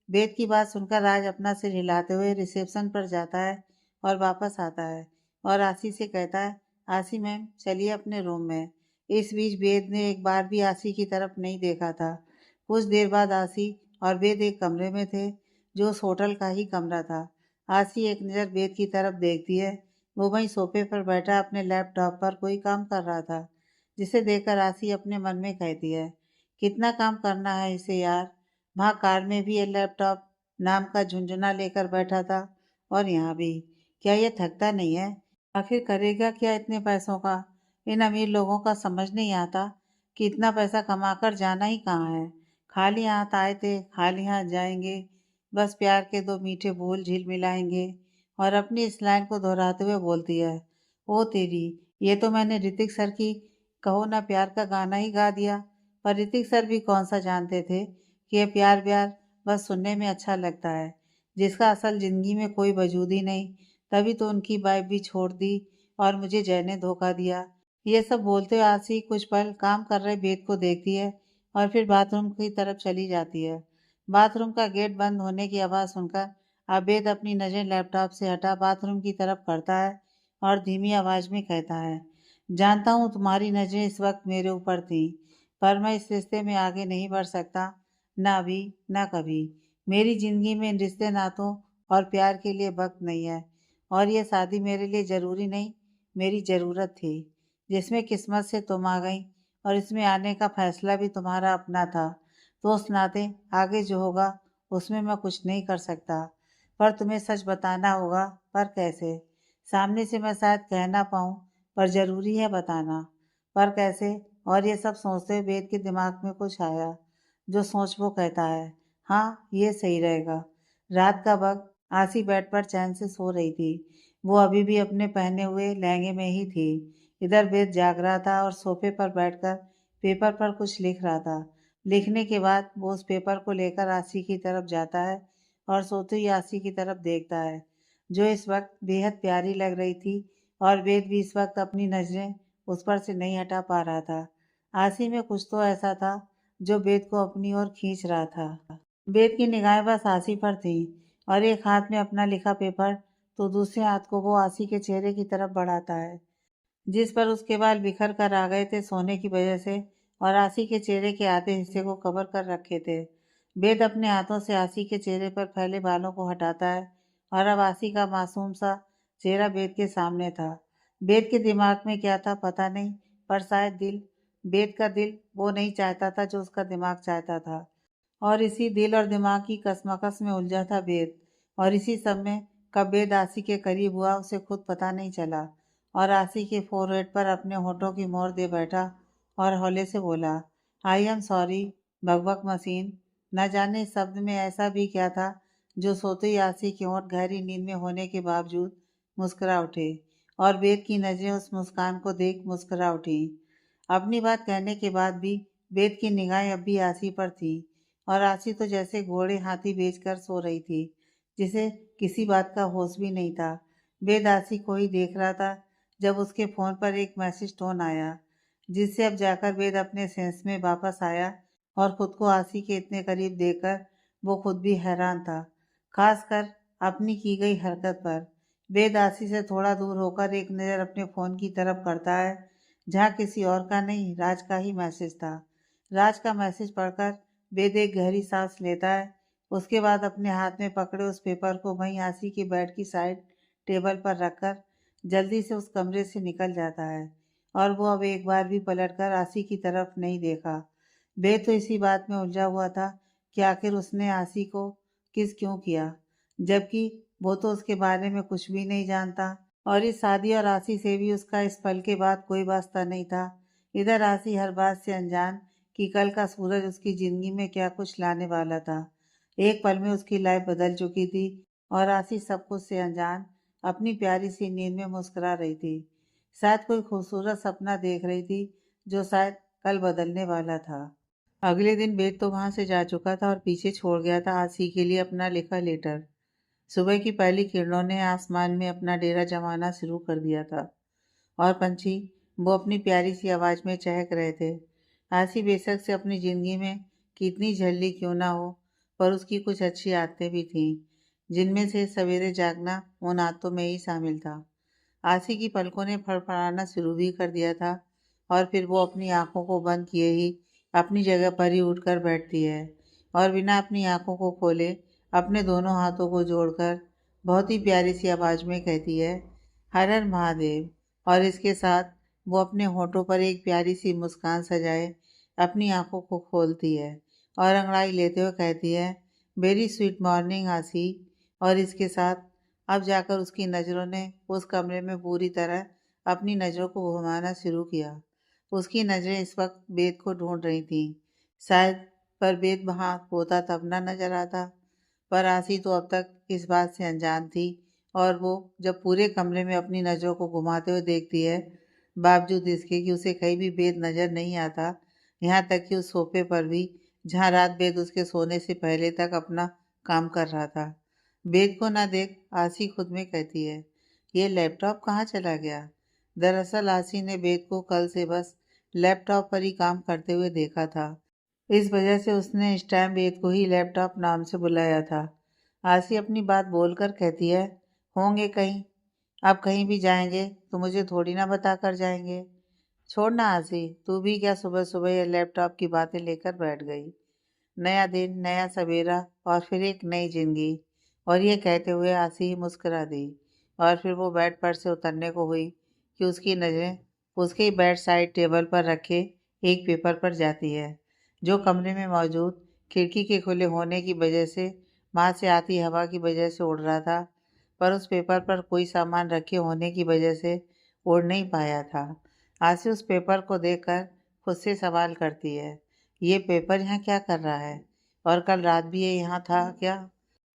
वेद की बात सुनकर राज अपना सिर हिलाते हुए रिसेप्शन पर जाता है और वापस आता है और आसी से कहता है, आसी मैम चलिए अपने रूम में। इस बीच वेद ने एक बार भी आसी की तरफ नहीं देखा था। कुछ देर बाद आसी और वेद एक कमरे में थे, जो उस होटल का ही कमरा था। आसी एक नज़र वेद की तरफ देखती है, वो वहीं सोफे पर बैठा अपने लैपटॉप पर कोई काम कर रहा था, जिसे देखकर आसी अपने मन में कहती है, कितना काम करना है इसे यार, वहाँ कार में भी ये लैपटॉप नाम का झुंझुना लेकर बैठा था और यहाँ भी। क्या ये थकता नहीं है? आखिर करेगा क्या इतने पैसों का? इन अमीर लोगों का समझ नहीं आता कि इतना पैसा कमाकर जाना ही कहाँ है। खाली हाथ आए थे, खाली हाथ जाएंगे। बस प्यार के दो मीठे बोल झिल मिलाएंगे। और अपनी इस लाइन को दोहराते हुए बोलती है, ओ तेरी, ये तो मैंने ऋतिक सर की कहो ना प्यार का गाना ही गा दिया। पर ऋतिक सर भी कौन सा जानते थे कि ये प्यार व्यार बस सुनने में अच्छा लगता है, जिसका असल जिंदगी में कोई वजूद ही नहीं। तभी तो उनकी वाइफ भी छोड़ दी और मुझे जय ने धोखा दिया। ये सब बोलते हुए आसी कुछ पल काम कर रहे बेद को देखती है और फिर बाथरूम की तरफ चली जाती है। बाथरूम का गेट बंद होने की आवाज़ सुनकर आबेद अपनी नज़र लैपटॉप से हटा बाथरूम की तरफ करता है और धीमी आवाज़ में कहता है, जानता हूँ तुम्हारी नज़रें इस वक्त मेरे ऊपर थी, पर मैं इस रिश्ते में आगे नहीं बढ़ सकता, ना अभी ना कभी। मेरी ज़िंदगी में इन रिश्ते नातों और प्यार के लिए वक्त नहीं है, और ये शादी मेरे लिए ज़रूरी नहीं, मेरी ज़रूरत थी, जिसमें किस्मत से तुम आ गई और इसमें आने का फैसला भी तुम्हारा अपना था। तो उस नाते आगे जो होगा उसमें मैं कुछ नहीं कर सकता, पर तुम्हें सच बताना होगा। पर कैसे? सामने से मैं शायद कह ना पाऊँ, पर ज़रूरी है बताना। पर कैसे? और ये सब सोचते हुए वेद के दिमाग में कुछ आया। जो सोच वो कहता है, हाँ ये सही रहेगा। रात का वक्त आसी बेड पर चैन से सो रही थी। वो अभी भी अपने पहने हुए लहंगे में ही थी। इधर वेद जाग रहा था और सोफे पर बैठकर पेपर पर कुछ लिख रहा था। लिखने के बाद वो उस पेपर को लेकर आसी की तरफ जाता है और सोते ही आसी की तरफ देखता है, जो इस वक्त बेहद प्यारी लग रही थी। और वेद भी इस वक्त अपनी नज़रें उस पर से नहीं हटा पा रहा था। आसी में कुछ तो ऐसा था जो वेद को अपनी ओर खींच रहा था। वेद की निगाहें बस आसी पर थी और एक हाथ में अपना लिखा पेपर तो दूसरे हाथ को वो आसी के चेहरे की तरफ बढ़ाता है, जिस पर उसके बाल बिखर कर आ गए थे सोने की वजह से और आसी के चेहरे के आधे हिस्से को कवर कर रखे थे। वेद अपने हाथों से आसी के चेहरे पर फैले बालों को हटाता है और अब आसी का मासूम सा चेहरा वेद के सामने था। वेद के दिमाग में क्या था पता नहीं, पर शायद वेद का दिल वो नहीं चाहता था जो उसका दिमाग चाहता था। और इसी दिल और दिमाग की कशमकश में उलझा था वेद। और इसी सब में कब वेद आसी के करीब हुआ उसे खुद पता नहीं चला और आसी के फोरहेड पर अपने होठों की मोहर दे बैठा और हौले से बोला, आई एम सॉरी भगभग मशीन। न जाने इस शब्द में ऐसा भी क्या था जो सोते ही आसी के होंठ गहरी नींद में होने के बावजूद मुस्कुरा उठे और वेद की नजरें उस मुस्कान को देख मुस्कुरा उठी। अपनी बात कहने के बाद भी वेद की निगाहें अब भी आसी पर थी और आसी तो जैसे घोड़े हाथी बेचकर सो रही थी, जिसे किसी बात का होश भी नहीं था। वेद आसी को ही देख रहा था जब उसके फोन पर एक मैसेज टोन आया, जिससे अब जाकर वेद अपने सेंस में वापस आया और खुद को आसी के इतने करीब देखकर वो खुद भी हैरान था, खासकर अपनी की गई हरकत पर। वेद आसी से थोड़ा दूर होकर एक नज़र अपने फ़ोन की तरफ करता है, जहाँ किसी और का नहीं राज का ही मैसेज था। राज का मैसेज पढ़कर वेद एक गहरी सांस लेता है। उसके बाद अपने हाथ में पकड़े उस पेपर को वहीं आसी के बेड की साइड टेबल पर रखकर जल्दी से उस कमरे से निकल जाता है और वो अब एक बार भी पलटकर आसी की तरफ नहीं देखा। वेद तो इसी बात में उलझा हुआ था कि आखिर उसने आसी को किस क्यों किया, जबकि वो तो उसके बारे में कुछ भी नहीं जानता और इस शादी और आसी से भी उसका इस पल के बाद कोई वास्ता नहीं था। इधर आसी हर बात से अनजान कि कल का सूरज उसकी जिंदगी में क्या कुछ लाने वाला था। एक पल में उसकी लाइफ बदल चुकी थी और आसी सब कुछ से अनजान अपनी प्यारी सी नींद में मुस्कुरा रही थी। शायद कोई खूबसूरत सपना देख रही थी जो शायद कल बदलने वाला था। अगले दिन बेद तो वहां से जा चुका था और पीछे छोड़ गया था आसी के लिए अपना लिखा लेटर। सुबह की पहली किरणों ने आसमान में अपना डेरा जमाना शुरू कर दिया था और पंछी वो अपनी प्यारी सी आवाज़ में चहक रहे थे। आसी बेशक से अपनी ज़िंदगी में कितनी झल्ली क्यों ना हो, पर उसकी कुछ अच्छी आदतें भी थीं, जिनमें से सवेरे जागना उन आदतों में ही शामिल था। आसी की पलकों ने फड़फड़ाना शुरू भी कर दिया था और फिर वो अपनी आंखों को बंद किए ही अपनी जगह पर ही उठकर बैठती है और बिना अपनी आंखों को खोले अपने दोनों हाथों को जोड़कर बहुत ही प्यारी सी आवाज़ में कहती है, हर हर महादेव। और इसके साथ वो अपने होठों पर एक प्यारी सी मुस्कान सजाए अपनी आंखों को खोलती है और अंगड़ाई लेते हुए कहती है, वेरी स्वीट मॉर्निंग आसी। और इसके साथ अब जाकर उसकी नज़रों ने उस कमरे में पूरी तरह अपनी नज़रों को घुमाना शुरू किया। उसकी नज़रें इस वक्त बेद को ढूंढ रही थीं। शायद पर बेद वहाँ होता तब ना नजर आता। पर आसी तो अब तक इस बात से अनजान थी, और वो जब पूरे कमरे में अपनी नज़रों को घुमाते हुए देखती है, बावजूद इसके कि उसे कहीं भी बेद नज़र नहीं आता, यहाँ तक कि उस सोफे पर भी जहाँ रात बेद उसके सोने से पहले तक अपना काम कर रहा था। बेद को ना देख आसी खुद में कहती है, ये लैपटॉप कहाँ चला गया। दरअसल आसी ने बेद को कल से बस लैपटॉप पर ही काम करते हुए देखा था। इस वजह से उसने इस टाइम बेद को ही लैपटॉप नाम से बुलाया था। आसी अपनी बात बोलकर कहती है, होंगे कहीं, अब कहीं भी जाएंगे तो मुझे थोड़ी ना बता कर जाएंगे। छोड़ना आसी, तू भी क्या सुबह सुबह ये लैपटॉप की बातें लेकर बैठ गई। नया दिन, नया सवेरा और फिर एक नई जिंदगी। और ये कहते हुए आसी मुस्कुरा दी, और फिर वो बेड पर से उतरने को हुई कि उसकी नज़रें उसके ही बेड साइड टेबल पर रखे एक पेपर पर जाती है, जो कमरे में मौजूद खिड़की के खुले होने की वजह से वहाँ से आती हवा की वजह से उड़ रहा था। पर उस पेपर पर कोई सामान रखे होने की वजह से उड़ नहीं पाया था। आसी उस पेपर को देखकर खुद से सवाल करती है, ये पेपर यहाँ क्या कर रहा है, और कल रात भी ये यहाँ था क्या।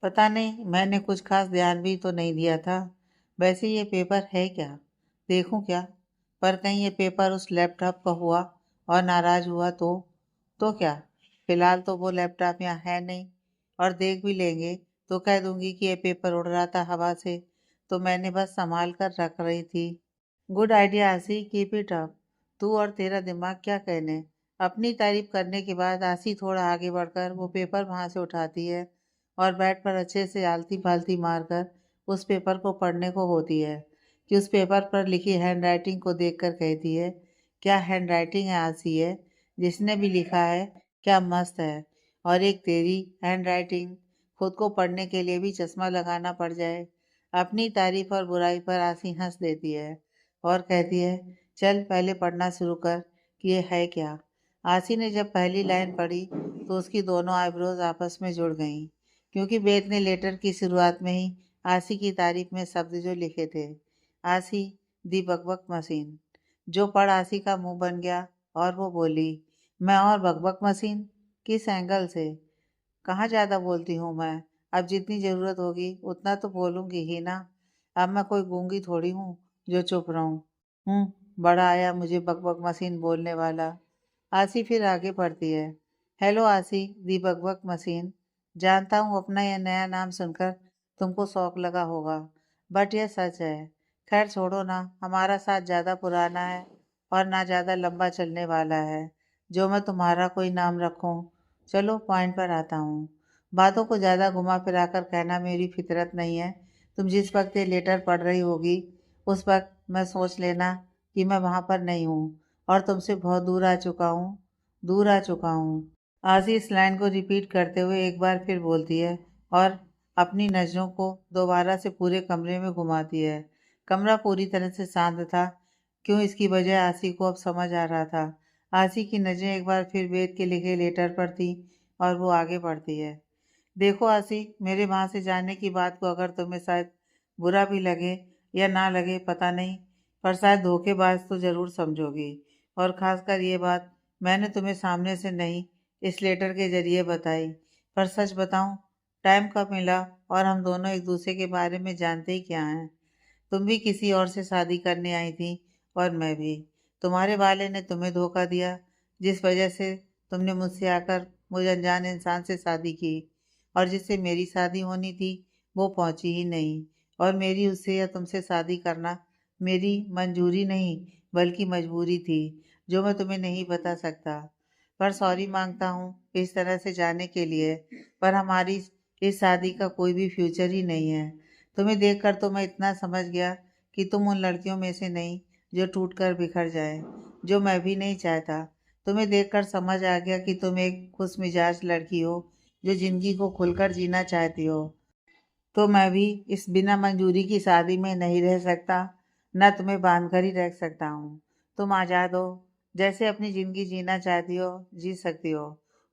पता नहीं, मैंने कुछ खास ध्यान भी तो नहीं दिया था। वैसे ये पेपर है क्या, देखूं क्या। पर कहीं ये पेपर उस लैपटॉप का हुआ और नाराज हुआ तो क्या। फिलहाल तो वो लैपटॉप यहाँ है नहीं, और देख भी लेंगे तो कह दूंगी कि ये पेपर उड़ रहा था हवा से, तो मैंने बस संभाल कर रख रही थी। गुड आइडिया आसी, कीप इट अप। तू और तेरा दिमाग क्या कहने। अपनी तारीफ करने के बाद आसी थोड़ा आगे बढ़कर वो पेपर वहां से उठाती है, और बेड पर अच्छे से आलती पालती मारकर उस पेपर को पढ़ने को होती है कि उस पेपर पर लिखी हैंडराइटिंग को देखकर कहती है, क्या हैंडराइटिंग है आसी है, जिसने भी लिखा है क्या मस्त है। और एक तेरी हैंडराइटिंग, खुद को पढ़ने के लिए भी चश्मा लगाना पड़ जाए। अपनी तारीफ और बुराई पर आसी हंस देती है और कहती है, चल पहले पढ़ना शुरू कर कि ये है क्या। आसी ने जब पहली लाइन पढ़ी तो उसकी दोनों आईब्रोज आपस में जुड़ गईं, क्योंकि बेद ने लेटर की शुरुआत में ही आसी की तारीफ में शब्द जो लिखे थे, आसी दी बकबक मशीन। जो पढ़ आसी का मुंह बन गया, और वो बोली, मैं और बकबक मशीन, किस एंगल से। कहाँ ज़्यादा बोलती हूँ मैं, अब जितनी ज़रूरत होगी उतना तो बोलूँगी ही ना। अब मैं कोई गूंगी थोड़ी हूँ जो चुप रहूँ। बड़ा आया मुझे बकबक मशीन बोलने वाला। आसी फिर आगे बढ़ती है, हेलो आसी दी बकबक मशीन। जानता हूँ अपना यह नया नाम सुनकर तुमको शौक लगा होगा, बट यह सच है। खैर छोड़ो ना, हमारा साथ ज़्यादा पुराना है और ना ज़्यादा लंबा चलने वाला है, जो मैं तुम्हारा कोई नाम रखूँ। चलो पॉइंट पर आता हूँ। बातों को ज़्यादा घुमा फिरा कर कहना मेरी फितरत नहीं है। तुम जिस वक्त ये लेटर पढ़ रही होगी, उस वक्त मैं सोच लेना कि मैं वहाँ पर नहीं हूँ, और तुमसे बहुत दूर आ चुका हूँ, दूर आ चुका हूँ। आजी इस लाइन को रिपीट करते हुए एक बार फिर बोलती है, और अपनी नज़रों को दोबारा से पूरे कमरे में घुमाती है। कमरा पूरी तरह से शांत था। क्यों इसकी वजह आसी को अब समझ आ रहा था। आसी की नज़रें एक बार फिर वेद के लिखे लेटर पर थी, और वो आगे बढ़ती है, देखो आसी, मेरे वहाँ से जाने की बात को अगर तुम्हें शायद बुरा भी लगे या ना लगे पता नहीं, पर शायद धोखेबाज तो ज़रूर समझोगी। और ख़ासकर ये बात मैंने तुम्हें सामने से नहीं, इस लेटर के ज़रिए बताई। पर सच बताऊँ, टाइम कब मिला, और हम दोनों एक दूसरे के बारे में जानते ही क्या हैं। तुम भी किसी और से शादी करने आई थी, और मैं भी। तुम्हारे वाले ने तुम्हें धोखा दिया, जिस वजह से तुमने मुझसे आकर मुझ अनजान इंसान से शादी की, और जिससे मेरी शादी होनी थी वो पहुंची ही नहीं। और मेरी उससे या तुमसे शादी करना मेरी मंजूरी नहीं, बल्कि मजबूरी थी, जो मैं तुम्हें नहीं बता सकता। पर सॉरी मांगता हूँ इस तरह से जाने के लिए, पर हमारी इस शादी का कोई भी फ्यूचर ही नहीं है। तुम्हें देखकर तो मैं इतना समझ गया कि तुम उन लड़कियों में से नहीं जो टूट कर बिखर जाए, जो मैं भी नहीं चाहता। तुम्हें देखकर समझ आ गया कि तुम एक खुश मिजाज लड़की हो, जो जिंदगी को खुलकर जीना चाहती हो। तो मैं भी इस बिना मंजूरी की शादी में नहीं रह सकता, न तुम्हें बांध कर ही रह सकता हूँ। तुम आज़ाद हो, जैसे अपनी ज़िंदगी जीना चाहती हो जी सकती हो,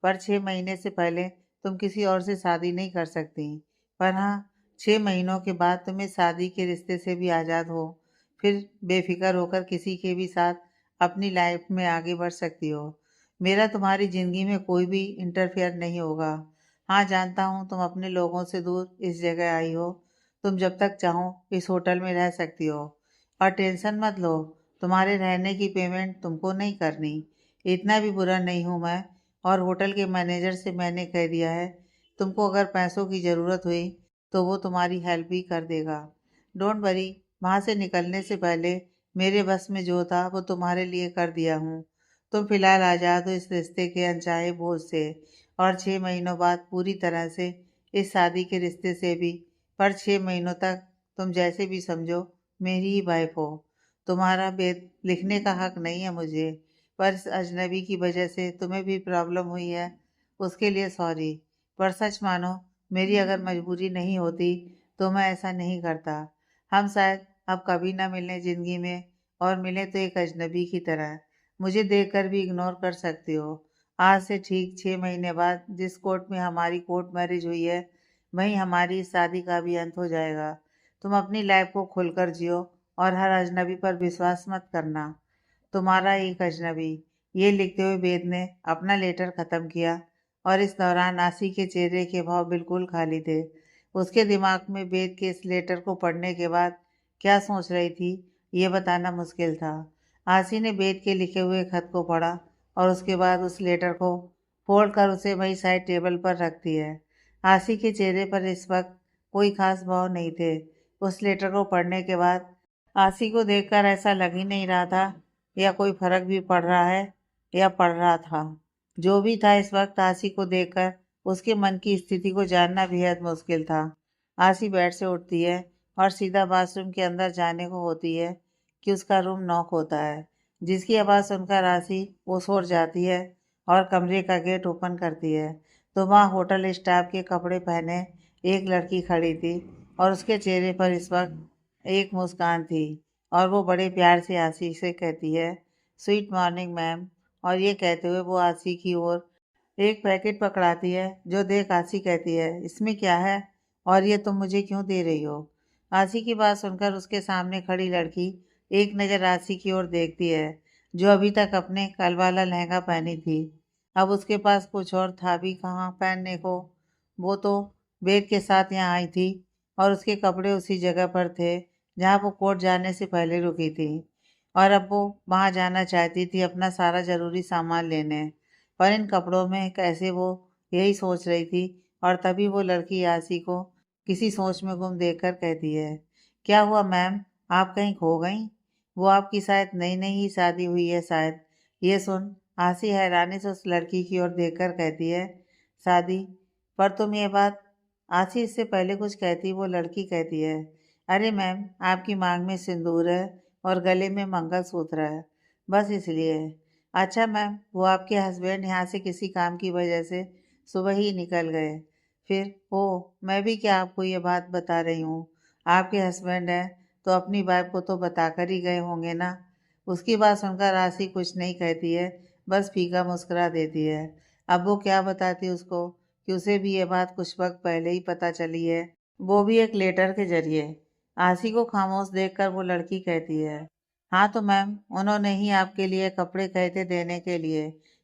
पर 6 महीने से पहले तुम किसी और से शादी नहीं कर सकती। पर हाँ, 6 महीनों के बाद तुम्हें शादी के रिश्ते से भी आज़ाद हो, फिर बेफिक्र होकर किसी के भी साथ अपनी लाइफ में आगे बढ़ सकती हो। मेरा तुम्हारी ज़िंदगी में कोई भी इंटरफेयर नहीं होगा। हाँ, जानता हूँ तुम अपने लोगों से दूर इस जगह आई हो। तुम जब तक चाहो इस होटल में रह सकती हो, और टेंशन मत लो, तुम्हारे रहने की पेमेंट तुमको नहीं करनी। इतना भी बुरा नहीं हूँ मैं, और होटल के मैनेजर से मैंने कह दिया है, तुमको अगर पैसों की ज़रूरत हुई तो वो तुम्हारी हेल्प भी कर देगा। डोंट वरी, वहाँ से निकलने से पहले मेरे बस में जो था वो तुम्हारे लिए कर दिया हूँ। तुम फिलहाल आज़ाद हो इस रिश्ते के अनचाहे बोझ से, और 6 महीनों बाद पूरी तरह से इस शादी के रिश्ते से भी। पर 6 महीनों तक तुम जैसे भी समझो मेरी ही वाइफ हो। तुम्हारा भेद लिखने का हक नहीं है मुझे, पर इस अजनबी की वजह से तुम्हें भी प्रॉब्लम हुई है, उसके लिए सॉरी। पर सच मानो, मेरी अगर मजबूरी नहीं होती तो मैं ऐसा नहीं करता। हम शायद अब कभी ना मिलने ज़िंदगी में, और मिले तो एक अजनबी की तरह। मुझे देखकर भी इग्नोर कर सकते हो। आज से ठीक 6 महीने बाद जिस कोर्ट में हमारी कोर्ट मैरिज हुई है, वहीं हमारी इस शादी का भी अंत हो जाएगा। तुम अपनी लाइफ को खुलकर जियो, और हर अजनबी पर विश्वास मत करना। तुम्हारा एक अजनबी। ये लिखते हुए वेद ने अपना लेटर ख़त्म किया, और इस दौरान आसी के चेहरे के भाव बिल्कुल खाली थे। उसके दिमाग में वेद के इस लेटर को पढ़ने के बाद क्या सोच रही थी, ये बताना मुश्किल था। आसी ने वेद के लिखे हुए खत को पढ़ा, और उसके बाद उस लेटर को फोल्ड कर उसे वही साइड टेबल पर रख दिया। आसी के चेहरे पर इस वक्त कोई खास भाव नहीं थे। उस लेटर को पढ़ने के बाद आसी को देखकर ऐसा लग ही नहीं रहा था या कोई फर्क भी पड़ रहा है या पड़ रहा था। जो भी था, इस वक्त आसी को देखकर उसके मन की स्थिति को जानना बेहद मुश्किल था। आसी बेड से उठती है और सीधा बाथरूम के अंदर जाने को होती है कि उसका रूम नॉक होता है, जिसकी आवाज़ सुनकर आसी उस ओर जाती है और कमरे का गेट ओपन करती है। तो वहाँ होटल स्टाफ के कपड़े पहने एक लड़की खड़ी थी, और उसके चेहरे पर इस वक्त एक मुस्कान थी, और वो बड़े प्यार से आसी से कहती है, स्वीट मॉर्निंग मैम। और ये कहते हुए वो आसी की ओर एक पैकेट पकड़ाती है, जो देख आसी कहती है, इसमें क्या है, और ये तुम मुझे क्यों दे रही हो। आसी की बात सुनकर उसके सामने खड़ी लड़की एक नज़र आसी की ओर देखती है, जो अभी तक अपने कल वाला लहंगा पहनी थी। अब उसके पास कुछ और था भी कहाँ पहनने को। वो तो वेद के साथ यहाँ आई थी, और उसके कपड़े उसी जगह पर थे जहाँ वो कोर्ट जाने से पहले रुकी थी, और अब वो वहाँ जाना चाहती थी अपना सारा ज़रूरी सामान लेने। पर इन कपड़ों में कैसे, वो यही सोच रही थी, और तभी वो लड़की आसी को किसी सोच में गुम देखकर कहती है, क्या हुआ मैम, आप कहीं खो गई। वो आपकी शायद नई नई ही शादी हुई है शायद। ये सुन आसी हैरानी से उस लड़की की ओर देखकर कहती है, शादी, पर तुम ये बात। आशी इससे पहले कुछ कहती वो लड़की कहती है, अरे मैम, आपकी मांग में सिंदूर है और गले में मंगलसूत्र है, बस इसलिए। अच्छा मैम, वो आपके हस्बैंड यहाँ से किसी काम की वजह से सुबह ही निकल गए। फिर ओ, मैं भी क्या आपको ये बात बता रही हूँ, आपके हस्बैंड हैं तो अपनी वाइफ को तो बताकर ही गए होंगे ना। उसकी बात सुनकर आशी कुछ नहीं कहती है, बस फीका मुस्कुरा देती है। अब वो क्या बताती उसको कि उसे भी ये बात कुछ वक्त पहले ही पता चली है, वो भी एक लेटर के जरिए। आशी को खामोश देखकर वो लड़की कहती है, हाँ तो मैम, उन्होंने ही आपके लिए कपड़े कहे थे देने के लिए।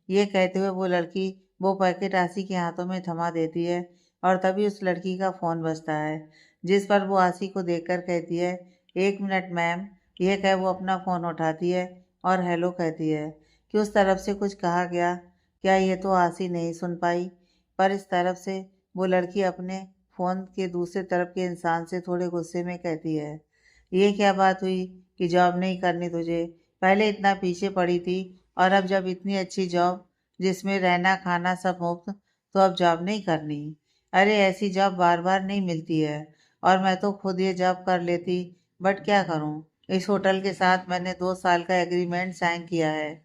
ये कहते हुए वो लड़की वो पैकेट आशी के हाथों में थमा देती है, और तभी उस लड़की का फ़ोन बजता है, जिस पर वो आशी को देखकर कहती है, 1 मिनट मैम। यह कह वो अपना फ़ोन उठाती है और हेलो कहती है कि उस तरफ से कुछ कहा गया क्या, ये तो आशी नहीं सुन पाई। पर इस तरफ से वो लड़की अपने फ़ोन के दूसरे तरफ के इंसान से थोड़े गुस्से में कहती है, ये क्या बात हुई कि जॉब नहीं करनी तुझे। पहले इतना पीछे पड़ी थी, और अब जब इतनी अच्छी जॉब जिसमें रहना खाना सब मुफ्त, तो अब जॉब नहीं करनी। अरे ऐसी जॉब बार बार नहीं मिलती है, और मैं तो खुद ये जॉब कर लेती, बट क्या करूं, इस होटल के साथ मैंने 2 साल का एग्रीमेंट साइन किया है,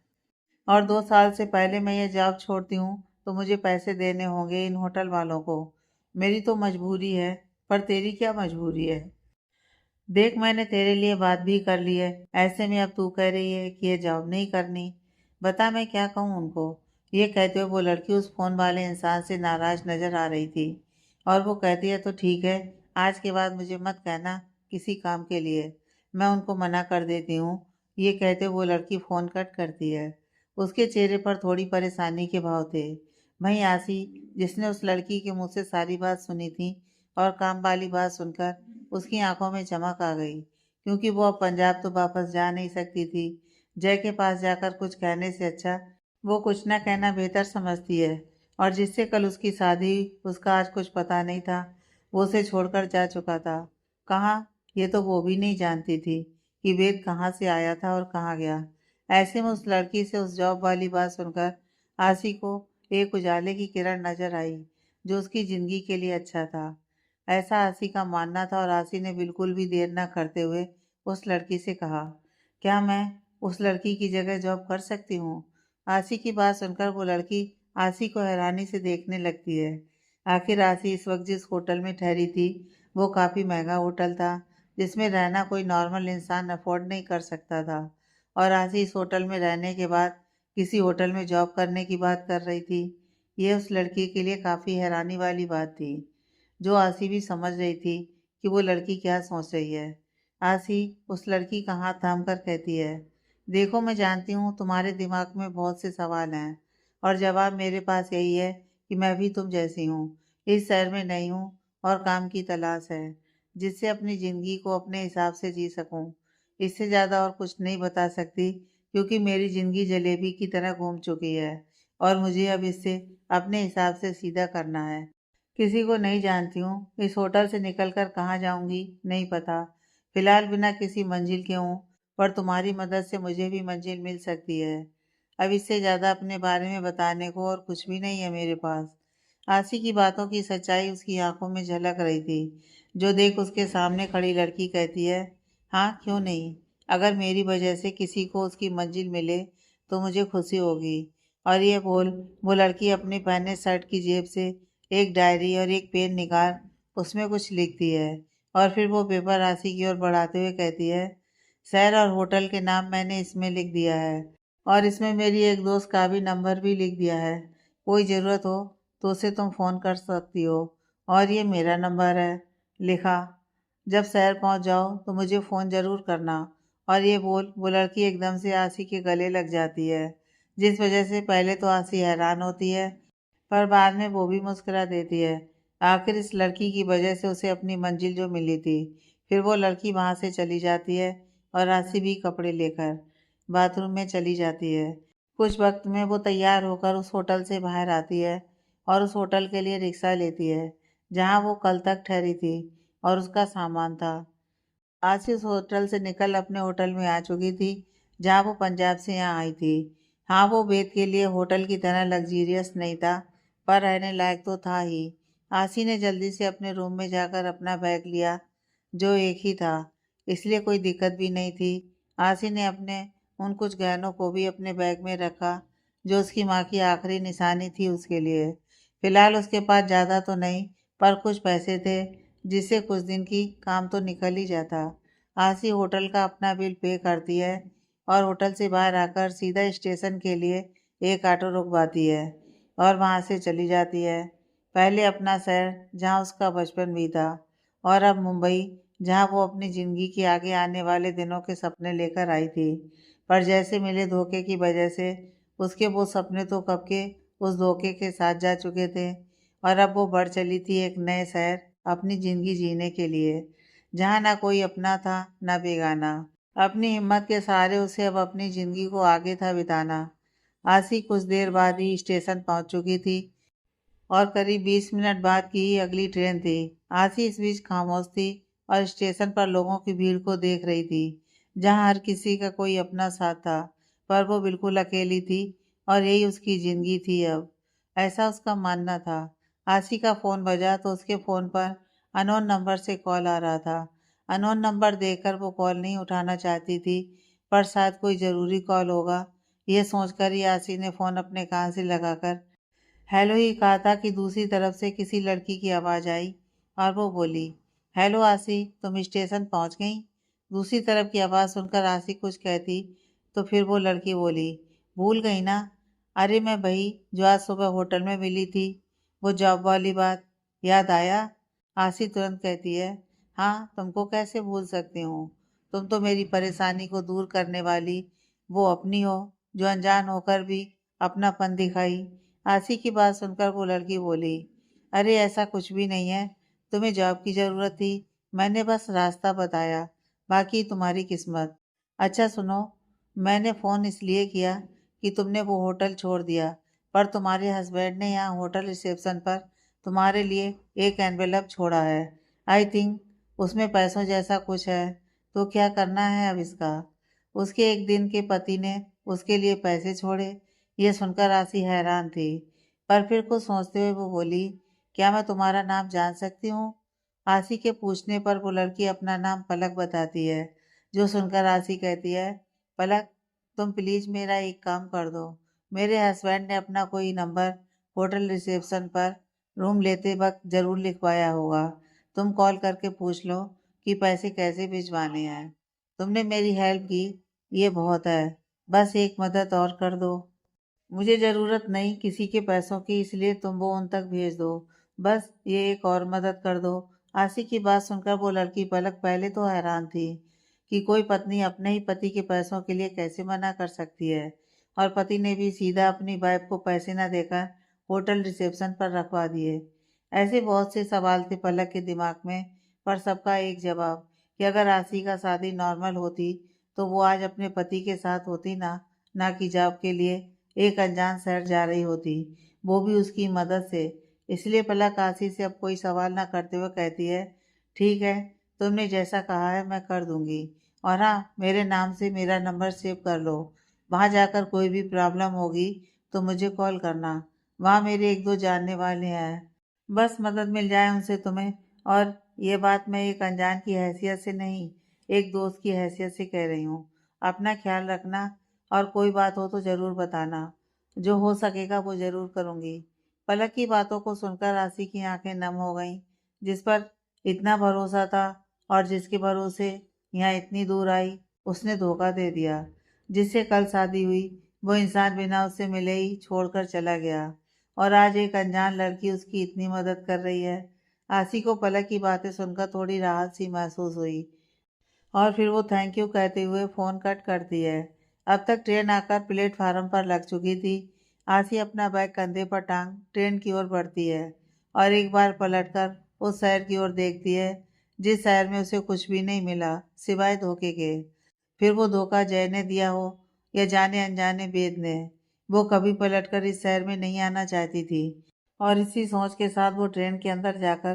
और 2 साल से पहले मैं ये जॉब छोड़ती हूँ तो मुझे पैसे देने होंगे इन होटल वालों को। मेरी तो मजबूरी है, पर तेरी क्या मजबूरी है। देख, मैंने तेरे लिए बात भी कर ली है, ऐसे में अब तू कह रही है कि ये जॉब नहीं करनी। बता मैं क्या कहूँ उनको। ये कहते हुए वो लड़की उस फोन वाले इंसान से नाराज नजर आ रही थी और वो कहती है तो ठीक है, आज के बाद मुझे मत कहना किसी काम के लिए, मैं उनको मना कर देती हूँ। ये कहते हुए वो लड़की फोन कट करती है। उसके चेहरे पर थोड़ी परेशानी के भाव थे। वहीं आसी, जिसने उस लड़की के मुंह से सारी बात सुनी थी और काम वाली बात सुनकर उसकी आंखों में चमक आ गई, क्योंकि वो अब पंजाब तो वापस जा नहीं सकती थी। जय के पास जाकर कुछ कहने से अच्छा वो कुछ ना कहना बेहतर समझती है। और जिससे कल उसकी शादी, उसका आज कुछ पता नहीं था, वो उसे छोड़कर जा चुका था। कहाँ, ये तो वो भी नहीं जानती थी कि वेद कहाँ से आया था और कहाँ गया। ऐसे में उस लड़की से उस जॉब वाली बात सुनकर आसी को एक उजाले की किरण नजर आई, जो उसकी जिंदगी के लिए अच्छा था। ऐसा आसी का मानना था और आसी ने बिल्कुल भी देर न करते हुए उस लड़की से कहा, क्या मैं उस लड़की की जगह जॉब कर सकती हूँ? आसी की बात सुनकर वो लड़की आसी को हैरानी से देखने लगती है। आखिर आसी इस वक्त जिस होटल में ठहरी थी, वो काफ़ी महंगा होटल था, जिसमें रहना कोई नॉर्मल इंसान अफोर्ड नहीं कर सकता था। और आसी इस होटल में रहने के बाद किसी होटल में जॉब करने की बात कर रही थी। ये उस लड़की के लिए काफ़ी हैरानी वाली बात थी, जो आसी भी समझ रही थी कि वो लड़की क्या सोच रही है। आसी उस लड़की का हाथ थाम कर कहती है, देखो मैं जानती हूँ तुम्हारे दिमाग में बहुत से सवाल हैं, और जवाब मेरे पास यही है कि मैं भी तुम जैसी हूँ, इस शहर में नई हूँ और काम की तलाश है, जिससे अपनी ज़िंदगी को अपने हिसाब से जी सकूँ। इससे ज़्यादा और कुछ नहीं बता सकती, क्योंकि मेरी ज़िंदगी जलेबी की तरह घूम चुकी है और मुझे अब इससे अपने हिसाब से सीधा करना है। किसी को नहीं जानती हूँ, इस होटल से निकलकर कहाँ जाऊँगी नहीं पता। फिलहाल बिना किसी मंजिल के हूँ, पर तुम्हारी मदद से मुझे भी मंजिल मिल सकती है। अब इससे ज़्यादा अपने बारे में बताने को और कुछ भी नहीं है मेरे पास। आसी की बातों की सच्चाई उसकी आंखों में झलक रही थी, जो देख उसके सामने खड़ी लड़की कहती है, हाँ क्यों नहीं, अगर मेरी वजह से किसी को उसकी मंजिल मिले तो मुझे खुशी होगी। और ये बोल वो लड़की अपने पहने शर्ट की जेब से एक डायरी और एक पेन निकाल उसमें कुछ लिखती है, और फिर वो पेपर आसी की ओर बढ़ाते हुए कहती है, शहर और होटल के नाम मैंने इसमें लिख दिया है, और इसमें मेरी एक दोस्त का भी नंबर भी लिख दिया है। कोई ज़रूरत हो तो उसे तुम फ़ोन कर सकती हो, और ये मेरा नंबर है। लिखा, जब शहर पहुंच जाओ तो मुझे फ़ोन ज़रूर करना। और ये बोल वो लड़की एकदम से आसी के गले लग जाती है, जिस वजह से पहले तो आसी हैरान होती है, पर बाद में वो भी मुस्कुरा देती है। आखिर इस लड़की की वजह से उसे अपनी मंजिल जो मिली थी। फिर वो लड़की वहाँ से चली जाती है और आसी भी कपड़े लेकर बाथरूम में चली जाती है। कुछ वक्त में वो तैयार होकर उस होटल से बाहर आती है और उस होटल के लिए रिक्शा लेती है, जहाँ वो कल तक ठहरी थी और उसका सामान था। आशीष होटल से निकल अपने होटल में आ चुकी थी, जहाँ वो पंजाब से यहाँ आई थी। हाँ, वो वेद के लिए होटल की तरह लग्जीरियस नहीं था, पर रहने लायक तो था ही। आशी ने जल्दी से अपने रूम में जाकर अपना बैग लिया, जो एक ही था, इसलिए कोई दिक्कत भी नहीं थी। आशी ने अपने उन कुछ गहनों को भी अपने बैग में रखा, जो उसकी माँ की आखिरी निशानी थी उसके लिए। फिलहाल उसके पास ज़्यादा तो नहीं, पर कुछ पैसे थे, जिससे कुछ दिन की काम तो निकल ही जाता। आसी होटल का अपना बिल पे करती है और होटल से बाहर आकर सीधा स्टेशन के लिए एक ऑटो रुकवाती है और वहां से चली जाती है। पहले अपना शहर, जहां उसका बचपन भी था, और अब मुंबई, जहां वो अपनी ज़िंदगी के आगे आने वाले दिनों के सपने लेकर आई थी। पर जैसे मिले धोखे की वजह से उसके वो सपने तो कब के उस धोखे के साथ जा चुके थे, और अब वो बढ़ चली थी एक नए शहर अपनी ज़िंदगी जीने के लिए, जहाँ ना कोई अपना था ना बेगाना। अपनी हिम्मत के सहारे उसे अब अपनी ज़िंदगी को आगे था बिताना। आसी कुछ देर बाद ही स्टेशन पहुंच चुकी थी और करीब 20 मिनट बाद की ही अगली ट्रेन थी। आसी इस बीच खामोश थी और स्टेशन पर लोगों की भीड़ को देख रही थी, जहाँ हर किसी का कोई अपना साथ था, पर वो बिल्कुल अकेली थी और यही उसकी ज़िंदगी थी अब। ऐसा उसका मानना था। आसी का फ़ोन बजा तो उसके फ़ोन पर अननोन नंबर से कॉल आ रहा था। अननोन नंबर देखकर वो कॉल नहीं उठाना चाहती थी, पर शायद कोई ज़रूरी कॉल होगा, ये सोचकर ही आसी ने फ़ोन अपने कान से लगाकर हेलो ही कहा था कि दूसरी तरफ से किसी लड़की की आवाज़ आई और वो बोली, हेलो आसी, तुम स्टेशन पहुंच गई? दूसरी तरफ की आवाज़ सुनकर आसी कुछ कहती तो फिर वो लड़की बोली, भूल गई ना, अरे मैं वही जो आज सुबह होटल में मिली थी, वो जॉब वाली बात याद आया? आसी तुरंत कहती है, हाँ तुमको कैसे भूल सकती हूँ। तुम तो मेरी परेशानी को दूर करने वाली वो अपनी हो जो अनजान होकर भी अपनापन दिखाई। आसी की बात सुनकर वो लड़की बोली, अरे ऐसा कुछ भी नहीं है। तुम्हें जॉब की ज़रूरत थी, मैंने बस रास्ता बताया, बाकी तुम्हारी किस्मत। अच्छा सुनो, मैंने फ़ोन इसलिए किया कि तुमने वो होटल छोड़ दिया, पर तुम्हारे हस्बैंड ने यहाँ होटल रिसेप्शन पर तुम्हारे लिए एक एनवेलप छोड़ा है। आई थिंक उसमें पैसों जैसा कुछ है, तो क्या करना है अब इसका? उसके एक दिन के पति ने उसके लिए पैसे छोड़े। ये सुनकर आसी हैरान थी, पर फिर कुछ सोचते हुए वो बोली, क्या मैं तुम्हारा नाम जान सकती हूँ? आसी के पूछने पर वो लड़की अपना नाम पलक बताती है, जो सुनकर आसी कहती है, पलक तुम प्लीज़ मेरा एक काम कर दो। मेरे हस्बैंड ने अपना कोई नंबर होटल रिसेप्शन पर रूम लेते वक्त ज़रूर लिखवाया होगा। तुम कॉल करके पूछ लो कि पैसे कैसे भिजवाने हैं। तुमने मेरी हेल्प की, ये बहुत है। बस एक मदद और कर दो। मुझे ज़रूरत नहीं किसी के पैसों की, इसलिए तुम वो उन तक भेज दो। बस ये एक और मदद कर दो। आशी की बात सुनकर वो लड़की पलक पहले तो हैरान थी कि कोई पत्नी अपने ही पति के पैसों के लिए कैसे मना कर सकती है, और पति ने भी सीधा अपनी वाइफ को पैसे न देकर होटल रिसेप्शन पर रखवा दिए। ऐसे बहुत से सवाल थे पलक के दिमाग में, पर सबका एक जवाब कि अगर आशी का शादी नॉर्मल होती तो वो आज अपने पति के साथ होती ना कि जॉब के लिए एक अनजान शहर जा रही होती, वो भी उसकी मदद से। इसलिए पलक आशी से अब कोई सवाल ना करते हुए कहती है, ठीक है, तुमने जैसा कहा है मैं कर दूंगी। और हाँ, मेरे नाम से मेरा नंबर सेव कर लो। वहाँ जाकर कोई भी प्रॉब्लम होगी तो मुझे कॉल करना। वहाँ मेरे एक दो जानने वाले हैं, बस मदद मिल जाए उनसे तुम्हें। और ये बात मैं एक अनजान की हैसियत से नहीं, एक दोस्त की हैसियत से कह रही हूँ। अपना ख्याल रखना, और कोई बात हो तो ज़रूर बताना। जो हो सकेगा वो ज़रूर करूँगी। पलक की बातों को सुनकर आशी की आंखें नम हो गईं। जिस पर इतना भरोसा था और जिसके भरोसे यहाँ इतनी दूर आई, उसने धोखा दे दिया। जिससे कल शादी हुई, वो इंसान बिना उससे मिले ही छोड़कर चला गया, और आज एक अनजान लड़की उसकी इतनी मदद कर रही है। आशी को पलक की बातें सुनकर थोड़ी राहत सी महसूस हुई, और फिर वो थैंक यू कहते हुए फ़ोन कट करती है। अब तक ट्रेन आकर प्लेटफार्म पर लग चुकी थी। आसी अपना बैग कंधे पर टांग ट्रेन की ओर बढ़ती है, और एक बार पलटकर उस शहर की ओर देखती है जिस शहर में उसे कुछ भी नहीं मिला सिवाय धोखे के। फिर वो धोखा जय ने दिया हो या जाने अनजाने वेद ने, वो कभी पलटकर इस शहर में नहीं आना चाहती थी। और इसी सोच के साथ वो ट्रेन के अंदर जाकर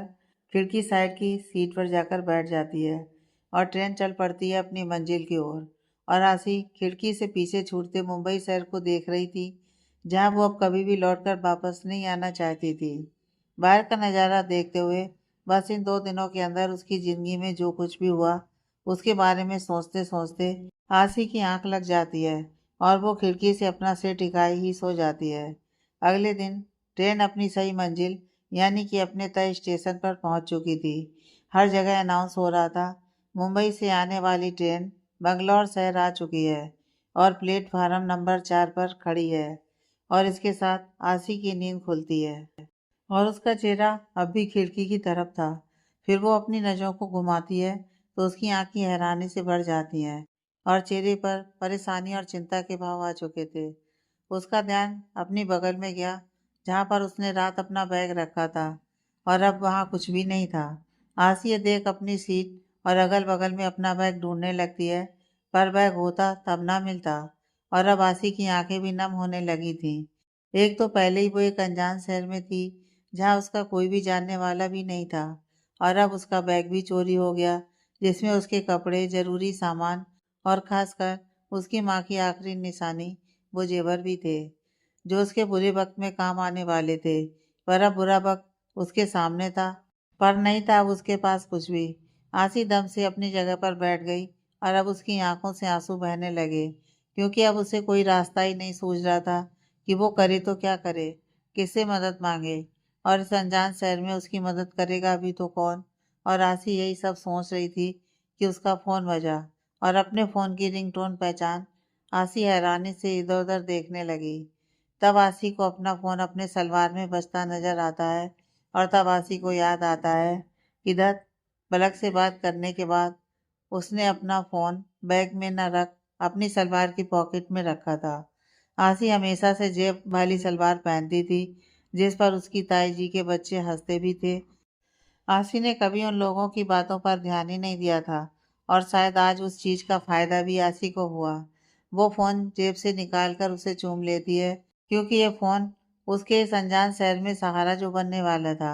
खिड़की साइड की सीट पर जाकर बैठ जाती है, और ट्रेन चल पड़ती है अपनी मंजिल की ओर। और आसी खिड़की से पीछे छूटते मुंबई शहर को देख रही थी, जहां वो अब कभी भी लौटकर वापस नहीं आना चाहती थी। बाहर का नज़ारा देखते हुए बस इन 2 दिनों के अंदर उसकी ज़िंदगी में जो कुछ भी हुआ उसके बारे में सोचते सोचते आसी की आंख लग जाती है, और वो खिड़की से अपना सिर टिकाए ही सो जाती है। अगले दिन ट्रेन अपनी सही मंजिल यानी कि अपने तय स्टेशन पर पहुंच चुकी थी। हर जगह अनाउंस हो रहा था, मुंबई से आने वाली ट्रेन बंगलौर शहर आ चुकी है और प्लेटफार्म नंबर 4 पर खड़ी है। और इसके साथ आसी की नींद खुलती है, और उसका चेहरा अब भी खिड़की की तरफ था। फिर वो अपनी नज़रों को घुमाती है तो उसकी आंखें हैरानी से भर जाती हैं, और चेहरे पर परेशानी और चिंता के भाव आ चुके थे। उसका ध्यान अपनी बगल में गया, जहाँ पर उसने रात अपना बैग रखा था, और अब वहाँ कुछ भी नहीं था। आसी ये देख अपनी सीट और अगल बगल में अपना बैग ढूंढने लगती है, पर बैग होता तब ना मिलता। और अब आसी की आंखें भी नम होने लगी थीं। एक तो पहले ही वो एक अनजान शहर में थी, जहाँ उसका कोई भी जानने वाला भी नहीं था, और अब उसका बैग भी चोरी हो गया, जिसमें उसके कपड़े, जरूरी सामान और खासकर उसकी माँ की आखिरी निशानी वो जेवर भी थे, जो उसके बुरे वक्त में काम आने वाले थे। पर अब बुरा वक्त उसके सामने था, पर नहीं था अब उसके पास कुछ भी। आसी दम से अपनी जगह पर बैठ गई, और अब उसकी आंखों से आंसू बहने लगे, क्योंकि अब उसे कोई रास्ता ही नहीं सूझ रहा था कि वो करे तो क्या करे, किससे मदद मांगे, और इस अनजान शहर में उसकी मदद करेगा भी तो कौन। और आसी यही सब सोच रही थी कि उसका फ़ोन बजा, और अपने फ़ोन की रिंगटोन पहचान आसी हैरानी से इधर उधर देखने लगी। तब आसी को अपना फ़ोन अपने सलवार में बजता नज़र आता है और तब आसी को याद आता है कि धत, पलक से बात करने के बाद उसने अपना फ़ोन बैग में न रख अपनी सलवार की पॉकेट में रखा था। आसी हमेशा से जेब वाली सलवार पहनती थी, जिस पर उसकी ताई जी के बच्चे हंसते भी थे। आसी ने कभी उन लोगों की बातों पर ध्यान ही नहीं दिया था और शायद आज उस चीज का फायदा भी आसी को हुआ। वो फोन जेब से निकालकर उसे चूम लेती है, क्योंकि ये फोन उसके इस अनजान शहर में सहारा जो बनने वाला था।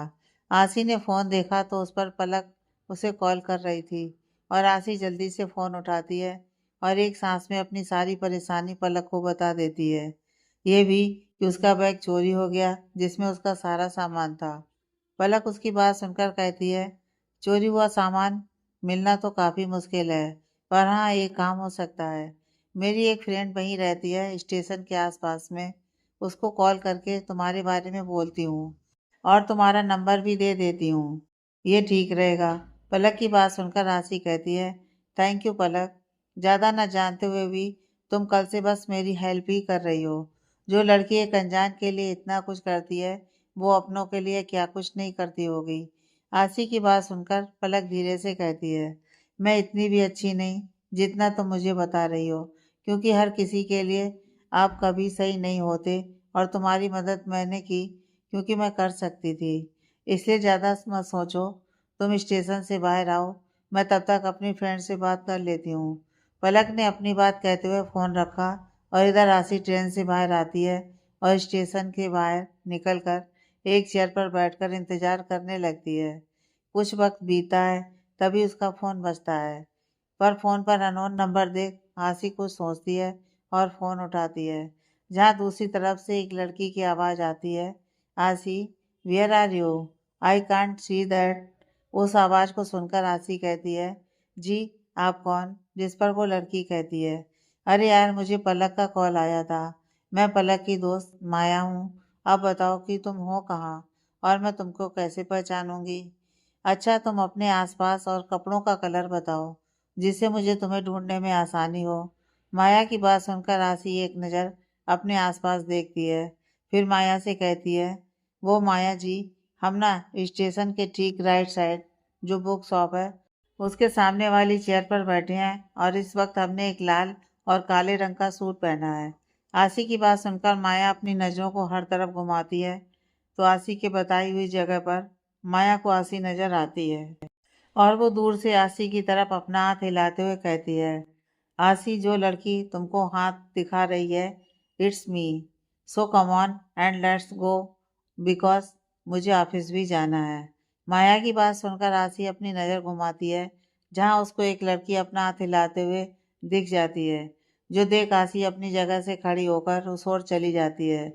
आसी ने फोन देखा तो उस पर पलक उसे कॉल कर रही थी और आसी जल्दी से फोन उठाती है और एक सांस में अपनी सारी परेशानी पलक को बता देती है। ये भी कि उसका बैग चोरी हो गया जिसमें उसका सारा सामान था। पलक उसकी बात सुनकर कहती है, चोरी हुआ सामान मिलना तो काफी मुश्किल है, पर हाँ एक काम हो सकता है। मेरी एक फ्रेंड वहीं रहती है स्टेशन के आसपास में, उसको कॉल करके तुम्हारे बारे में बोलती हूँ और तुम्हारा नंबर भी दे देती हूँ। ये ठीक रहेगा। पलक की बात सुनकर राशि कहती है, थैंक यू पलक, ज्यादा न जानते हुए भी तुम कल से बस मेरी हेल्प ही कर रही हो। जो लड़की एक अनजान के लिए इतना कुछ करती है, वो अपनों के लिए क्या कुछ नहीं करती होगी। आसी की बात सुनकर पलक धीरे से कहती है, मैं इतनी भी अच्छी नहीं जितना तुम मुझे बता रही हो, क्योंकि हर किसी के लिए आप कभी सही नहीं होते और तुम्हारी मदद मैंने की क्योंकि मैं कर सकती थी। इसलिए ज़्यादा मत सोचो, तुम स्टेशन से बाहर आओ, मैं तब तक अपनी फ्रेंड से बात कर लेती हूँ। पलक ने अपनी बात कहते हुए फ़ोन रखा और इधर आसी ट्रेन से बाहर आती है और स्टेशन के बाहर निकलकर एक चेयर पर बैठकर इंतजार करने लगती है। कुछ वक्त बीता है, तभी उसका फोन बजता है। पर फोन पर अननोन नंबर देख आसी कुछ सोचती है और फोन उठाती है, जहाँ दूसरी तरफ से एक लड़की की आवाज आती है, आसी, where are you? I can't see that. उस आवाज को सुनकर आसी कहती है, जी आप कौन? जिस पर वो लड़की कहती है, अरे यार मुझे पलक का कॉल आया था, मैं पलक की दोस्त माया हूँ। अब बताओ कि तुम हो कहाँ और मैं तुमको कैसे पहचानूंगी। अच्छा तुम अपने आसपास और कपड़ों का कलर बताओ, जिससे मुझे तुम्हें ढूंढने में आसानी हो। माया की बात सुनकर आसी एक नज़र अपने आसपास देखती है, फिर माया से कहती है, वो माया जी, हम ना स्टेशन के ठीक राइट साइड जो बुक शॉप है उसके सामने वाली चेयर पर बैठे हैं और इस वक्त हमने एक लाल और काले रंग का सूट पहना है। आसी की बात सुनकर माया अपनी नज़रों को हर तरफ घुमाती है तो आसी के बताई हुई जगह पर माया को आसी नजर आती है और वो दूर से आसी की तरफ अपना हाथ हिलाते हुए कहती है, आसी जो लड़की तुमको हाथ दिखा रही है, it's me. So come on and let's go, because मुझे ऑफिस भी जाना है। माया की बात सुनकर आसी अपनी नज़र घुमाती है, जहाँ उसको एक लड़की अपना हाथ हिलाते हुए दिख जाती है, जो देख आसी अपनी जगह से खड़ी होकर उस ओर चली जाती है।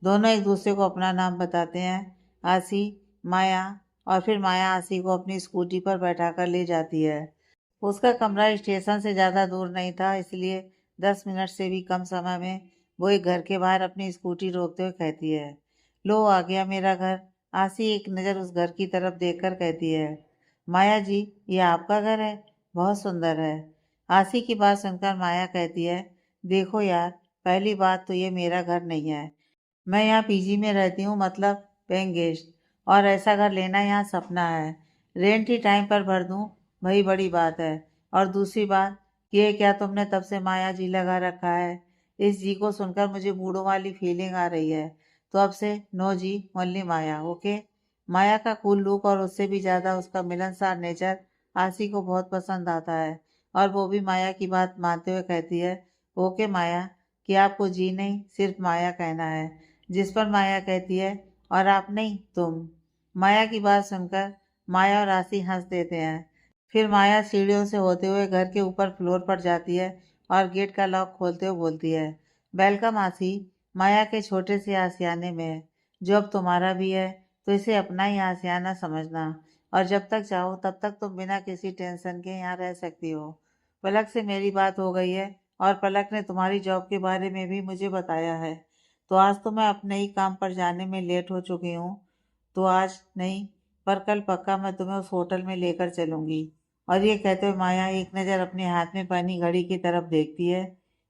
दोनों एक दूसरे को अपना नाम बताते हैं, आसी, माया, और फिर माया आसी को अपनी स्कूटी पर बैठाकर ले जाती है। उसका कमरा स्टेशन से ज़्यादा दूर नहीं था, इसलिए 10 मिनट से भी कम समय में वो एक घर के बाहर अपनी स्कूटी रोकते हुए कहती है, लो आ गया मेरा घर। आसी एक नज़र उस घर की तरफ देखकर कहती है, माया जी, ये आपका घर है? बहुत सुंदर है। आसी की बात सुनकर माया कहती है, देखो यार, पहली बात तो ये मेरा घर नहीं है, मैं यहाँ पीजी में रहती हूँ, मतलब पेइंग गेस्ट, और ऐसा घर लेना यहाँ सपना है। रेंट ही टाइम पर भर दूँ वही बड़ी बात है। और दूसरी बात, ये क्या तुमने तब से माया जी लगा रखा है? इस जी को सुनकर मुझे बूढ़ों वाली फीलिंग आ रही है। तो अब से नो जी, ओनली माया, ओके। माया का कूल लुक और उससे भी ज़्यादा उसका मिलनसार नेचर आसी को बहुत पसंद आता है और वो भी माया की बात मानते हुए कहती है, ओके माया, कि आपको जी नहीं सिर्फ माया कहना है। जिस पर माया कहती है, और आप नहीं तुम। माया की बात सुनकर माया और आसी हंस देते हैं। फिर माया सीढ़ियों से होते हुए घर के ऊपर फ्लोर पर जाती है और गेट का लॉक खोलते हुए बोलती है, वेलकम आसी, माया के छोटे से आसियाने में, जो अब तुम्हारा भी है, तो इसे अपना ही आसियाना समझना और जब तक चाहो तब तक तुम बिना किसी टेंशन के यहाँ रह सकती हो। पलक से मेरी बात हो गई है और पलक ने तुम्हारी जॉब के बारे में भी मुझे बताया है। तो आज तो मैं अपने ही काम पर जाने में लेट हो चुकी हूँ, तो आज नहीं पर कल पक्का मैं तुम्हें उस होटल में लेकर चलूंगी। और ये कहते हुए माया एक नज़र अपने हाथ में बनी घड़ी की तरफ देखती है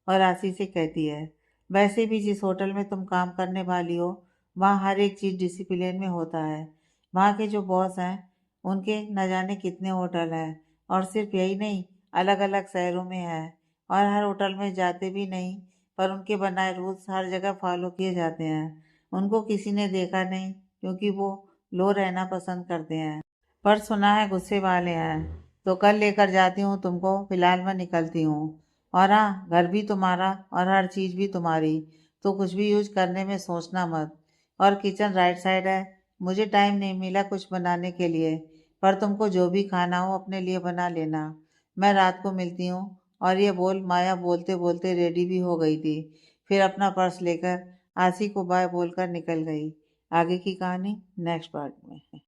और आसी से कहती है, वैसे भी जिस होटल में तुम काम करने वाली हो, वहाँ हर एक चीज़ डिसिप्लिन में होता है। वहाँ के जो बॉस हैं, उनके न जाने कितने होटल हैं, और सिर्फ यही नहीं, अलग अलग शहरों में है। और हर होटल में जाते भी नहीं, पर उनके बनाए रूल्स हर जगह फॉलो किए जाते हैं। उनको किसी ने देखा नहीं, क्योंकि वो लो रहना पसंद करते हैं। पर सुना है गुस्से वाले हैं, तो कल लेकर जाती हूँ तुमको। फिलहाल मैं निकलती हूँ। और हाँ, घर भी तुम्हारा और हर चीज़ भी तुम्हारी, तो कुछ भी यूज करने में सोचना मत। और किचन राइट साइड है। मुझे टाइम नहीं मिला कुछ बनाने के लिए, पर तुमको जो भी खाना हो अपने लिए बना लेना। मैं रात को मिलती हूँ। और ये बोल माया बोलते बोलते रेडी भी हो गई थी। फिर अपना पर्स लेकर आशी को बाय बोलकर निकल गई। आगे की कहानी नेक्स्ट पार्ट में है।